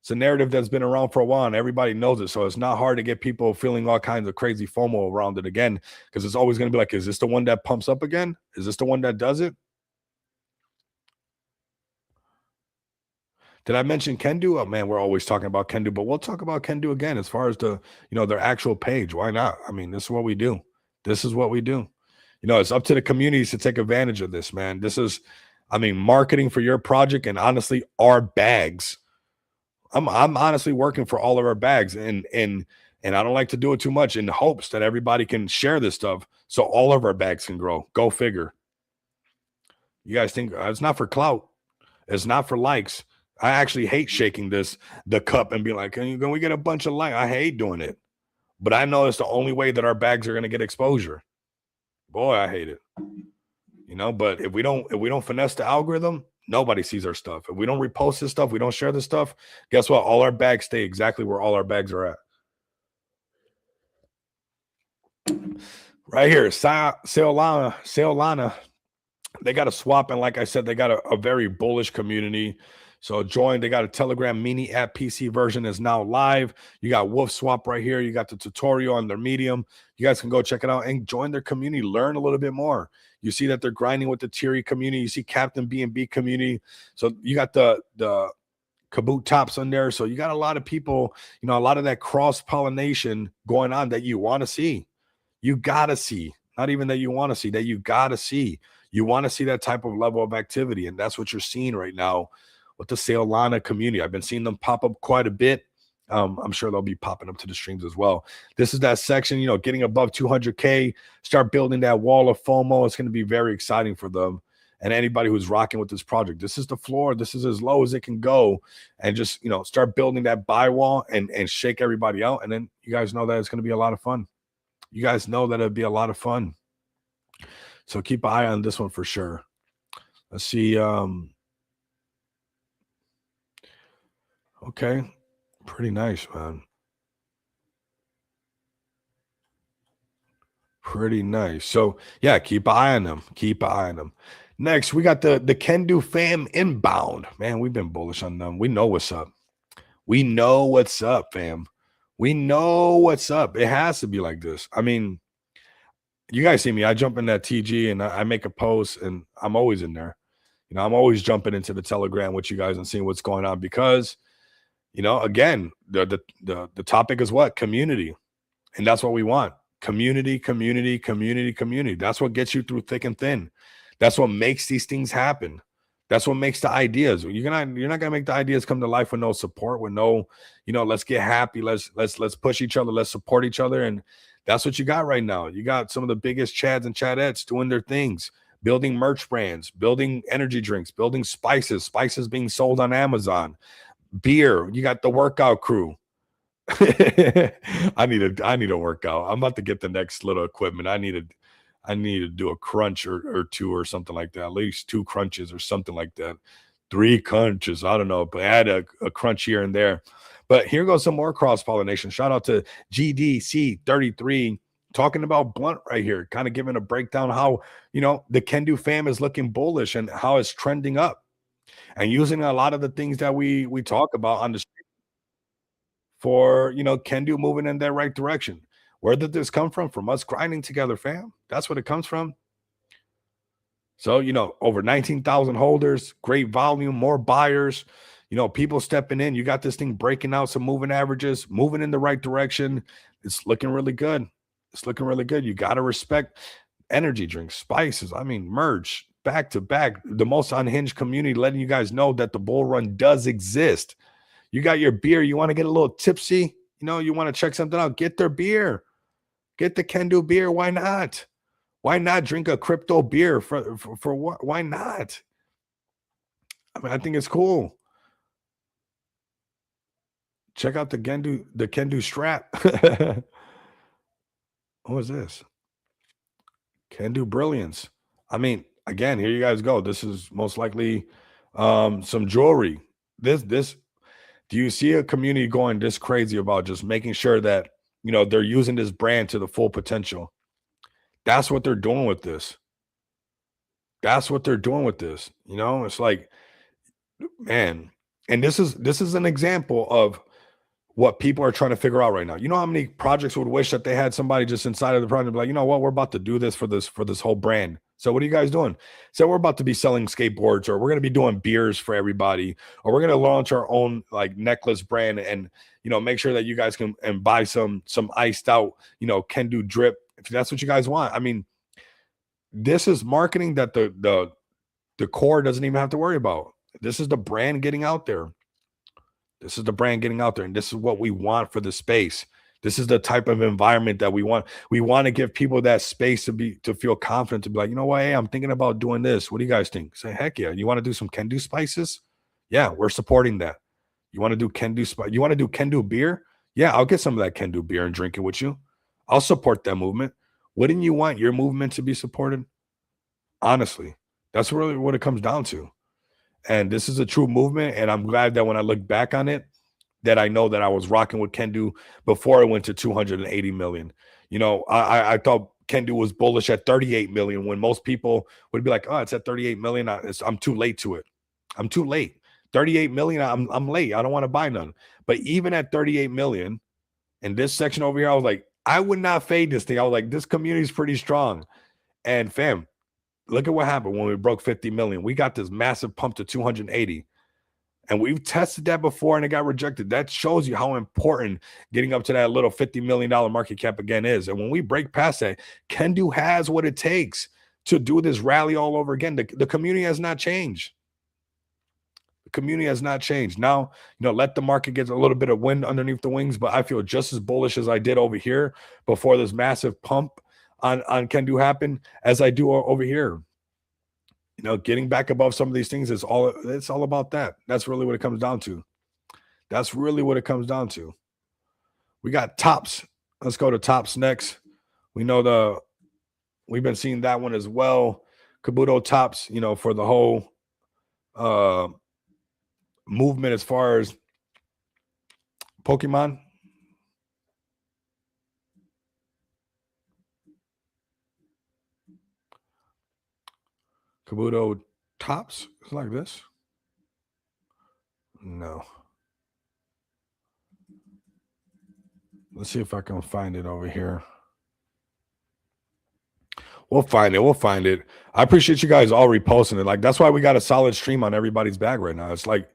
Speaker 1: It's a narrative that's been around for a while and everybody knows it. So it's not hard to get people feeling all kinds of crazy FOMO around it again, because it's always going to be like, is this the one that pumps up again? Is this the one that does it? Did I mention Kendu? Oh man, we're always talking about Kendu, but we'll talk about Kendu again as far as their actual page. Why not? I mean, this is what we do. This is what we do. It's up to the communities to take advantage of this, man. This is, I mean, marketing for your project and honestly, our bags. I'm honestly working for all of our bags, and I don't like to do it too much in hopes that everybody can share this stuff so all of our bags can grow. Go figure. You guys think it's not for clout? It's not for likes. I actually hate shaking the cup and be like, can we get a bunch of likes? I hate doing it, but I know it's the only way that our bags are going to get exposure. Boy, I hate it. But if we don't finesse the algorithm, nobody sees our stuff. If we don't repost this stuff, we don't share this stuff, guess what? All our bags stay exactly where all our bags are at. Right here, Seolana. They got a swap, and like I said, they got a very bullish community. So join. They got a Telegram mini app PC version is now live. You got Wolf Swap right here. You got the tutorial on their Medium. You guys can go check it out and join their community. Learn a little bit more. You see that they're grinding with the Thierry community. You see Captain B&B community. So you got the Kaboot tops on there. So you got a lot of people, a lot of that cross pollination going on that you want to see. You got to see, not even that you want to see, that you got to see. You want to see that type of level of activity. And that's what you're seeing right now with the Seolana community. I've been seeing them pop up quite a bit. I'm sure they'll be popping up to the streams as well. This is that section, getting above 200K, start building that wall of FOMO. It's going to be very exciting for them and anybody who's rocking with this project. This is the floor. This is as low as it can go. And just, start building that buy wall and shake everybody out. And then you guys know that it's going to be a lot of fun. You guys know that it'd be a lot of fun. So keep an eye on this one for sure. Let's see. Okay. Pretty nice, man. Pretty nice. So yeah, keep an eye on them. Keep an eye on them. Next, we got the Kendu fam inbound. Man, we've been bullish on them. We know what's up. We know what's up, fam. We know what's up. It has to be like this. I mean, you guys see me. I jump in that TG and I make a post, and I'm always in there. I'm always jumping into the Telegram with you guys and seeing what's going on because, again, the topic is what? Community. And that's what we want. Community, community, community, community. That's what gets you through thick and thin. That's what makes these things happen. That's what makes the ideas. You're not gonna make the ideas come to life with no support, with no, let's get happy, let's push each other, let's support each other. And that's what you got right now. You got some of the biggest Chads and Chadettes doing their things, building merch brands, building energy drinks, building spices being sold on Amazon, beer. You got the workout crew. I need a workout. I'm about to get the next little equipment. I need to do a crunch or two or something like that. At least 2 crunches or something like that. 3 crunches. I don't know, but add a crunch here and there. But here goes some more cross-pollination. Shout out to GDC33 talking about Blunt right here, kind of giving a breakdown how, the Kendu fam is looking bullish and how it's trending up and using a lot of the things that we talk about on the street for, Kendu moving in that right direction. Where did this come from? From us grinding together, fam. That's what it comes from. So, over 19,000 holders, great volume, more buyers, people stepping in. You got this thing breaking out some moving averages, moving in the right direction. It's looking really good. It's looking really good. You got to respect energy drinks, spices. I mean, merch, back to back. The most unhinged community letting you guys know that the bull run does exist. You got your beer. You want to get a little tipsy. You want to check something out. Get their beer. Get the Kendu beer. Why not? Why not drink a crypto beer for what? Why not? I mean, I think it's cool. Check out the Kendu strap. What was this? Kendu brilliance. I mean, again, here you guys go. This is most likely some jewelry. This Do you see a community going this crazy about just making sure that, they're using this brand to the full potential? That's what they're doing with this. That's what they're doing with this. It's like, man, and this is an example of what people are trying to figure out right now. You know how many projects would wish that they had somebody just inside of the project be like, you know what, we're about to do this for this whole brand. So what are you guys doing? So we're about to be selling skateboards, or we're going to be doing beers for everybody, or we're going to launch our own like necklace brand, and make sure that you guys can and buy some iced out, can do drip if that's what you guys want. I mean, this is marketing that the core doesn't even have to worry about. This is the brand getting out there. This is the brand getting out there, and this is what we want for the space. This is the type of environment that we want. We want to give people that space to feel confident to be like, you know what, hey, I'm thinking about doing this. What do you guys think? Say, heck yeah. You want to do some can do spices? Yeah, we're supporting that. You want to do can do spice? You want to do can do beer? Yeah, I'll get some of that can do beer and drink it with you. I'll support that movement. Wouldn't you want your movement to be supported? Honestly, that's really what it comes down to. And this is a true movement. And I'm glad that when I look back on it, that I know that I was rocking with Kendu before it went to 280 million. I thought Kendu was bullish at 38 million when most people would be like, oh, it's at 38 million. I'm too late to it. I'm too late. 38 million, I'm late. I don't want to buy none. But even at 38 million in this section over here, I was like, I would not fade this thing. I was like, this community is pretty strong. And fam, look at what happened when we broke 50 million. We got this massive pump to 280. And we've tested that before and it got rejected. That shows you how important getting up to that little $50 million market cap again is. And when we break past that, Kendu has what it takes to do this rally all over again. The community has not changed. The community has not changed. Now, let the market get a little bit of wind underneath the wings, but I feel just as bullish as I did over here before this massive pump on Kendu happened as I do over here. Getting back above some of these things it's all about that. That's really what it comes down to. That's really what it comes down to. We got tops. Let's go to tops next. We've been seeing that one as well. Kabuto tops, for the whole movement as far as Pokemon. Kabuto tops is like this. No. Let's see if I can find it over here. We'll find it. I appreciate you guys all reposting it. Like, that's why we got a solid stream on everybody's bag right now. It's like,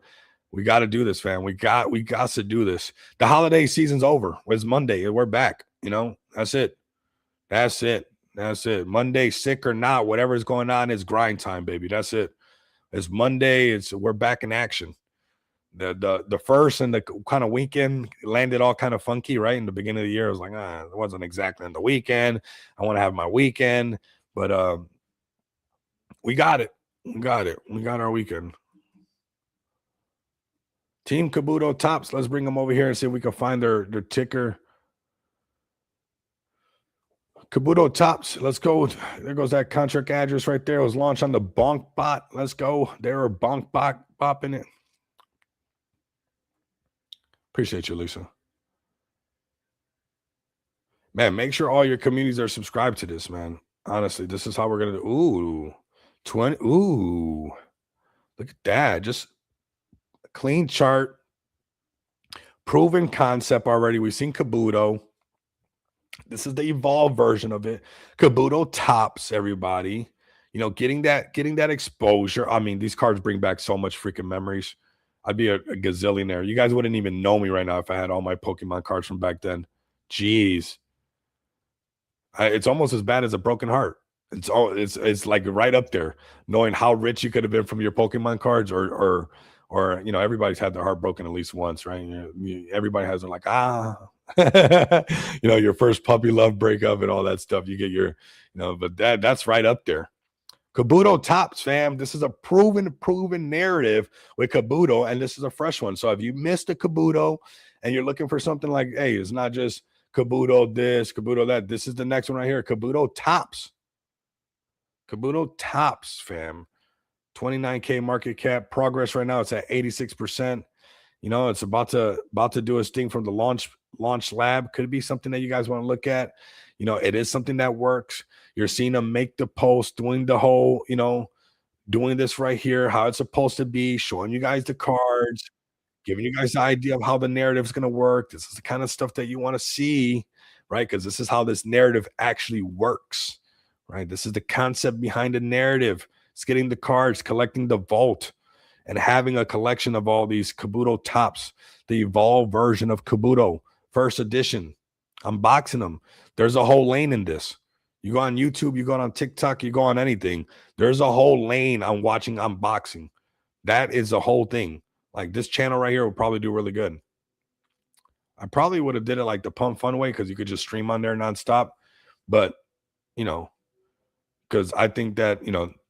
Speaker 1: we got to do this, fam. We got to do this. The holiday season's over. It's Monday. We're back. That's it. Monday, sick or not, whatever's going on, is grind time, baby. That's it. It's Monday. We're back in action. The first and the kind of weekend landed all kind of funky, right? In the beginning of the year, I was like, it wasn't exactly on the weekend. I want to have my weekend, but we got it. We got our weekend. Team Kabuto tops. Let's bring them over here and see if we can find their ticker. Kabuto tops. Let's go. There goes that contract address right there. It was launched on the Bonk bot. Let's go. There are Bonk bot bopping it. Appreciate you, Lisa. Man, make sure all your communities are subscribed to this, man. Honestly, this is how we're going to do. Ooh, 20. Ooh, look at that. Just a clean chart. Proven concept already. We've seen Kabuto. This is the evolved version of it. Kabuto tops, everybody. Getting that exposure. I mean, these cards bring back so much freaking memories. I'd be a gazillionaire. You guys wouldn't even know me right now if I had all my Pokemon cards from back then. Jeez. It's almost as bad as a broken heart. It's like right up there, knowing how rich you could have been from your Pokemon cards, or everybody's had their heart broken at least once, right? Everybody has them like, your first puppy love breakup and all that stuff. You get your, but that's right up there. Kabuto tops, fam. This is a proven narrative with Kabuto, and this is a fresh one. So if you missed a Kabuto and you're looking for something like, hey, it's not just Kabuto this, Kabuto that. This is the next one right here. Kabuto tops. Kabuto tops, fam. 29K market cap. Progress right now, it's at 86%. You know, it's about to do its thing from the launch lab. Could be something that you guys want to look at. You know, it is something that works. You're seeing them make the post, doing the whole, doing this right here, how it's supposed to be, showing you guys the cards, giving you guys the idea of how the narrative is going to work. This is the kind of stuff that you want to see, right? Because this is how this narrative actually works, right? This is the concept behind the narrative. It's getting the cards, collecting the vault, and having a collection of all these Kabuto tops, the evolved version of Kabuto, first edition, unboxing them. There's a whole lane in this. You go on YouTube, you go on TikTok, you go on anything. There's a whole lane on watching unboxing. That is the whole thing. Like this channel right here would probably do really good. I probably would have did it like the Pump Fun way because you could just stream on there nonstop. But you know, because I think that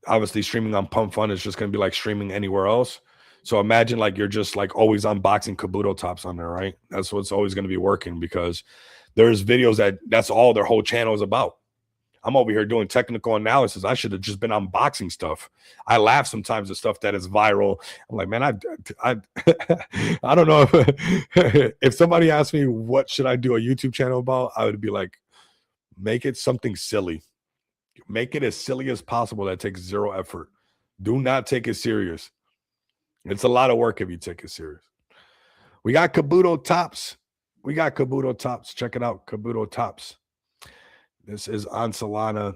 Speaker 1: obviously streaming on Pump Fun is just going to be like streaming anywhere else. So imagine like you're just like always unboxing Kabuto tops on there, right? That's what's always going to be working because there's videos that's all their whole channel is about. I'm over here doing technical analysis. I should have just been unboxing stuff. I laugh sometimes at stuff that is viral. I'm like, man, I I don't know if somebody asked me what should I do a YouTube channel about, I would be like, make it something silly. Make it as silly as possible that takes zero effort. Do not take it serious. It's a lot of work if you take it serious. We got Kabuto tops. Check it out, Kabuto tops. This is on Solana.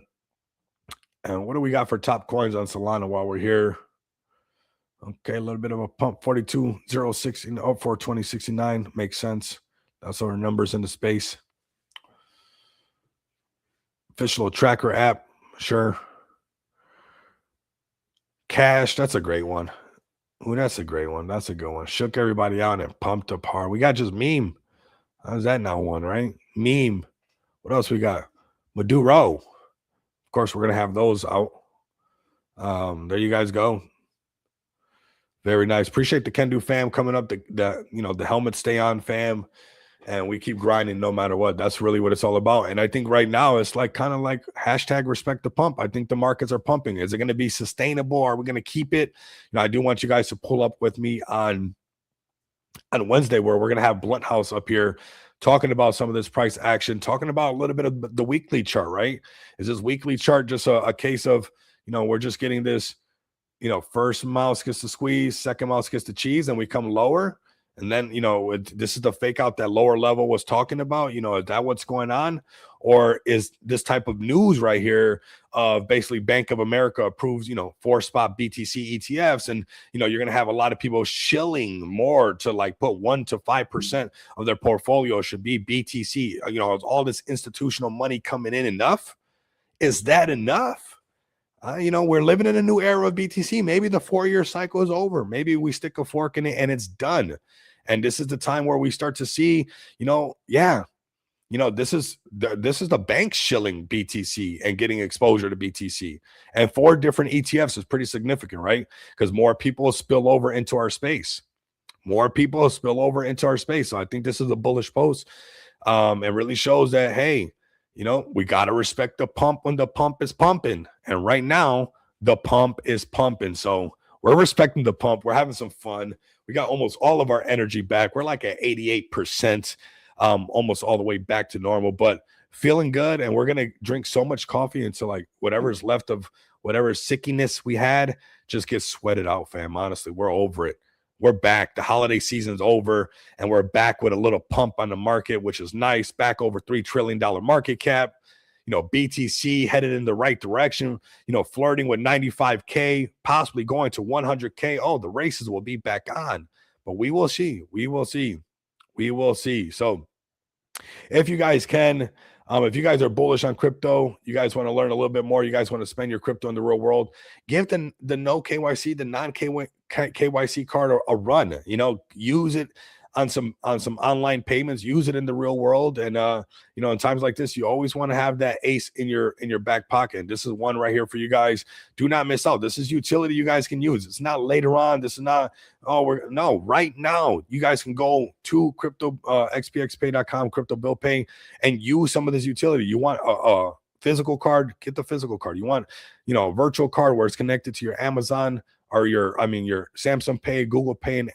Speaker 1: And what do we got for top coins on Solana while we're here? Okay, a little bit of a pump. 42,060 up for 2069. Makes sense. That's our numbers in the space. Official tracker app. Sure. Cash. That's a great one. Ooh, that's a great one. That's a good one. Shook everybody out and pumped up hard. We got just meme. How's that now one, right? Meme. What else we got? Maduro. Of course, we're going to have those out. There you guys go. Very nice. Appreciate the Can Do fam coming up. The helmet stay on fam. And we keep grinding no matter what. That's really what it's all about. And I think right now it's like kind of like hashtag respect the pump. I think the markets are pumping. Is it going to be sustainable? Are we going to keep it? I do want you guys to pull up with me on Wednesday where we're going to have Blunt House up here talking about some of this price action, talking about a little bit of the weekly chart, right? Is this weekly chart just a case of, we're just getting this, first mouse gets the squeeze, second mouse gets the cheese, and we come lower? And then, this is the fake out that lower level was talking about. Is that what's going on? Or is this type of news right here of basically Bank of America approves, 4-spot BTC ETFs. And, you're going to have a lot of people shilling more to like put 1 to 5% of their portfolio should be BTC. All this institutional money coming in enough. Is that enough? We're living in a new era of BTC. Maybe the 4-year cycle is over. Maybe we stick a fork in it and it's done. And this is the time where we start to see, this is the bank shilling BTC and getting exposure to BTC. And 4 different ETFs is pretty significant, right? Because more people spill over into our space. So I think this is a bullish post. It really shows that, hey, we got to respect the pump when the pump is pumping. And right now, the pump is pumping. So we're respecting the pump. We're having some fun. We got almost all of our energy back. We're like at 88%, almost all the way back to normal, but feeling good. And we're going to drink so much coffee until like whatever's left of whatever sickiness we had just gets sweated out, fam. Honestly, we're over it. We're back. The holiday season's over, and we're back with a little pump on the market, which is nice. Back over $3 trillion market cap. BTC headed in the right direction, flirting with 95K, possibly going to 100K. Oh, the races will be back on, but we will see. So if you guys can, if you guys are bullish on crypto, you guys want to learn a little bit more, you guys want to spend your crypto in the real world, give the no KYC, the non-KYC card a run. Use it on some online payments, use it in the real world. And in times like this, you always want to have that ace in your back pocket. And this is one right here for you guys. Do not miss out. This is utility you guys can use. It's not later on. This is not, right now you guys can go to crypto xpxpay.com, crypto bill pay, and use some of this utility. You want a physical card, get the physical card. You want, a virtual card where it's connected to your Amazon or your Samsung Pay, Google Pay, and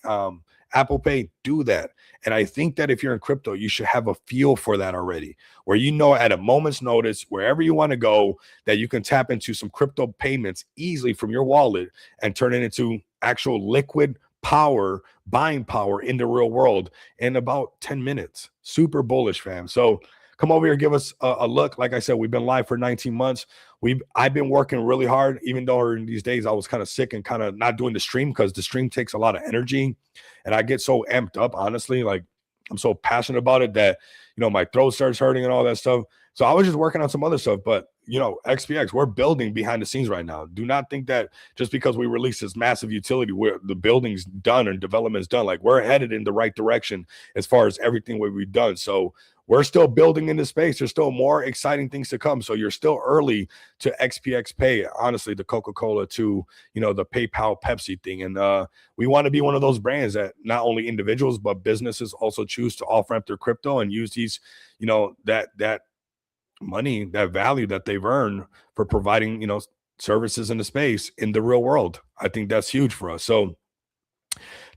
Speaker 1: Apple Pay, do that. And I think that if you're in crypto, you should have a feel for that already, where you know at a moment's notice, wherever you want to go, that you can tap into some crypto payments easily from your wallet and turn it into actual liquid power, buying power in the real world in about 10 minutes. Super bullish, fam. So come over here, give us a look. Like I said, we've been live for 19 months. I've been working really hard, even though in these days I was kind of sick and kind of not doing the stream because the stream takes a lot of energy. And I get so amped up, honestly. Like I'm so passionate about it that, my throat starts hurting and all that stuff. So I was just working on some other stuff. But, XPX, we're building behind the scenes right now. Do not think that just because we release this massive utility, where the building's done and development's done, like we're headed in the right direction as far as everything we've done. So we're still building in the space. There's still more exciting things to come. So you're still early to XPX Pay, honestly, the Coca-Cola to, the PayPal Pepsi thing. And we want to be one of those brands that not only individuals, but businesses also choose to off-ramp their crypto and use these, that money, that value that they've earned for providing, services in the space in the real world. I think that's huge for us. So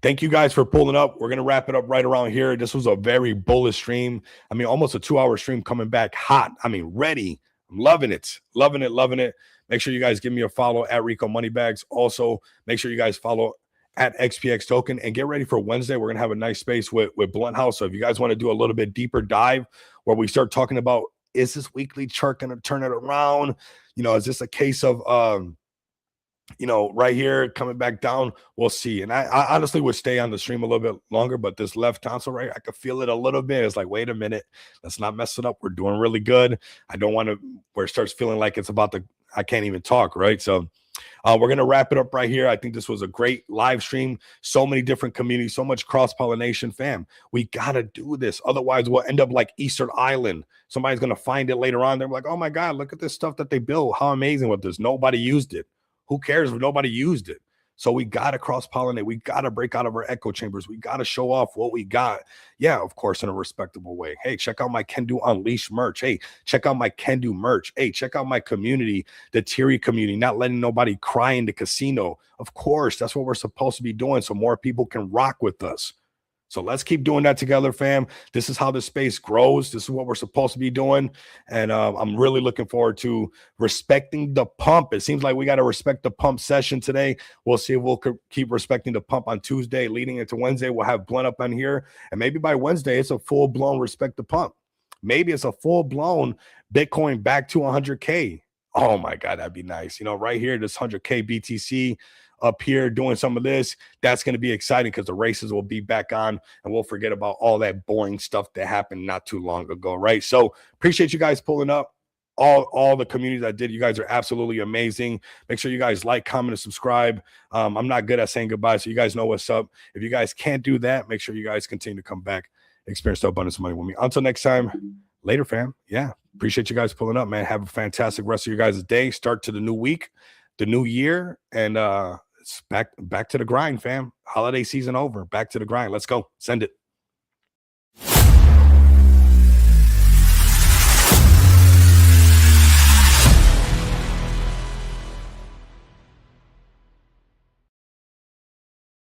Speaker 1: thank you guys for pulling up. We're going to wrap it up right around here. This was a very bullish stream. I mean, almost a 2-hour stream coming back hot. I mean, ready. I'm loving it. Loving it. Loving it. Make sure you guys give me a follow at Rico Moneybags. Also, make sure you guys follow at XPX Token and get ready for Wednesday. We're going to have a nice space with Blunt House. So if you guys want to do a little bit deeper dive where we start talking about, is this weekly chart going to turn it around? Is this a case of, right here coming back down? We'll see. And I honestly would stay on the stream a little bit longer, but this left tonsil right, I could feel it a little bit. It's like, wait a minute, let's not mess it up. We're doing really good. I don't want to where it starts feeling like it's about to, I can't even talk, right? So we're going to wrap it up right here. I think this was a great live stream. So many different communities, so much cross-pollination, fam. We got to do this. Otherwise, we'll end up like Easter Island. Somebody's going to find it later on. They're like, oh my God, look at this stuff that they built. How amazing was this? Nobody used it. Who cares if nobody used it? So we got to cross-pollinate. We got to break out of our echo chambers. We got to show off what we got. Yeah, of course, in a respectable way. Hey, check out my Can Do Unleashed merch. Hey, check out my Can Do merch. Hey, check out my community, the Teary community, not letting nobody cry in the casino. Of course, that's what we're supposed to be doing so more people can rock with us. So let's keep doing that together, fam. This is how the space grows. This is what we're supposed to be doing. And I'm really looking forward to respecting the pump. It seems like we got to respect the pump session today. We'll see if we'll keep respecting the pump on Tuesday. Leading into Wednesday, we'll have Blunt up on here. And maybe by Wednesday, it's a full-blown respect the pump. Maybe it's a full-blown Bitcoin back to 100K. Oh, my God, that'd be nice. Right here, this 100K BTC up here doing some of this. That's going to be exciting because the races will be back on and we'll forget about all that boring stuff that happened not too long ago, right? So appreciate you guys pulling up. All the communities that did, you guys are absolutely amazing. Make sure you guys like, comment, and subscribe. I'm not good at saying goodbye, so you guys know what's up. If you guys can't do that, make sure you guys continue to come back, experience the abundance of money with me. Until next time, later, fam. Yeah, appreciate you guys pulling up, man. Have a fantastic rest of your guys' day. Start to the new week, the new year, and it's back to the grind, fam. Holiday season over. Back to the grind. Let's go. Send it.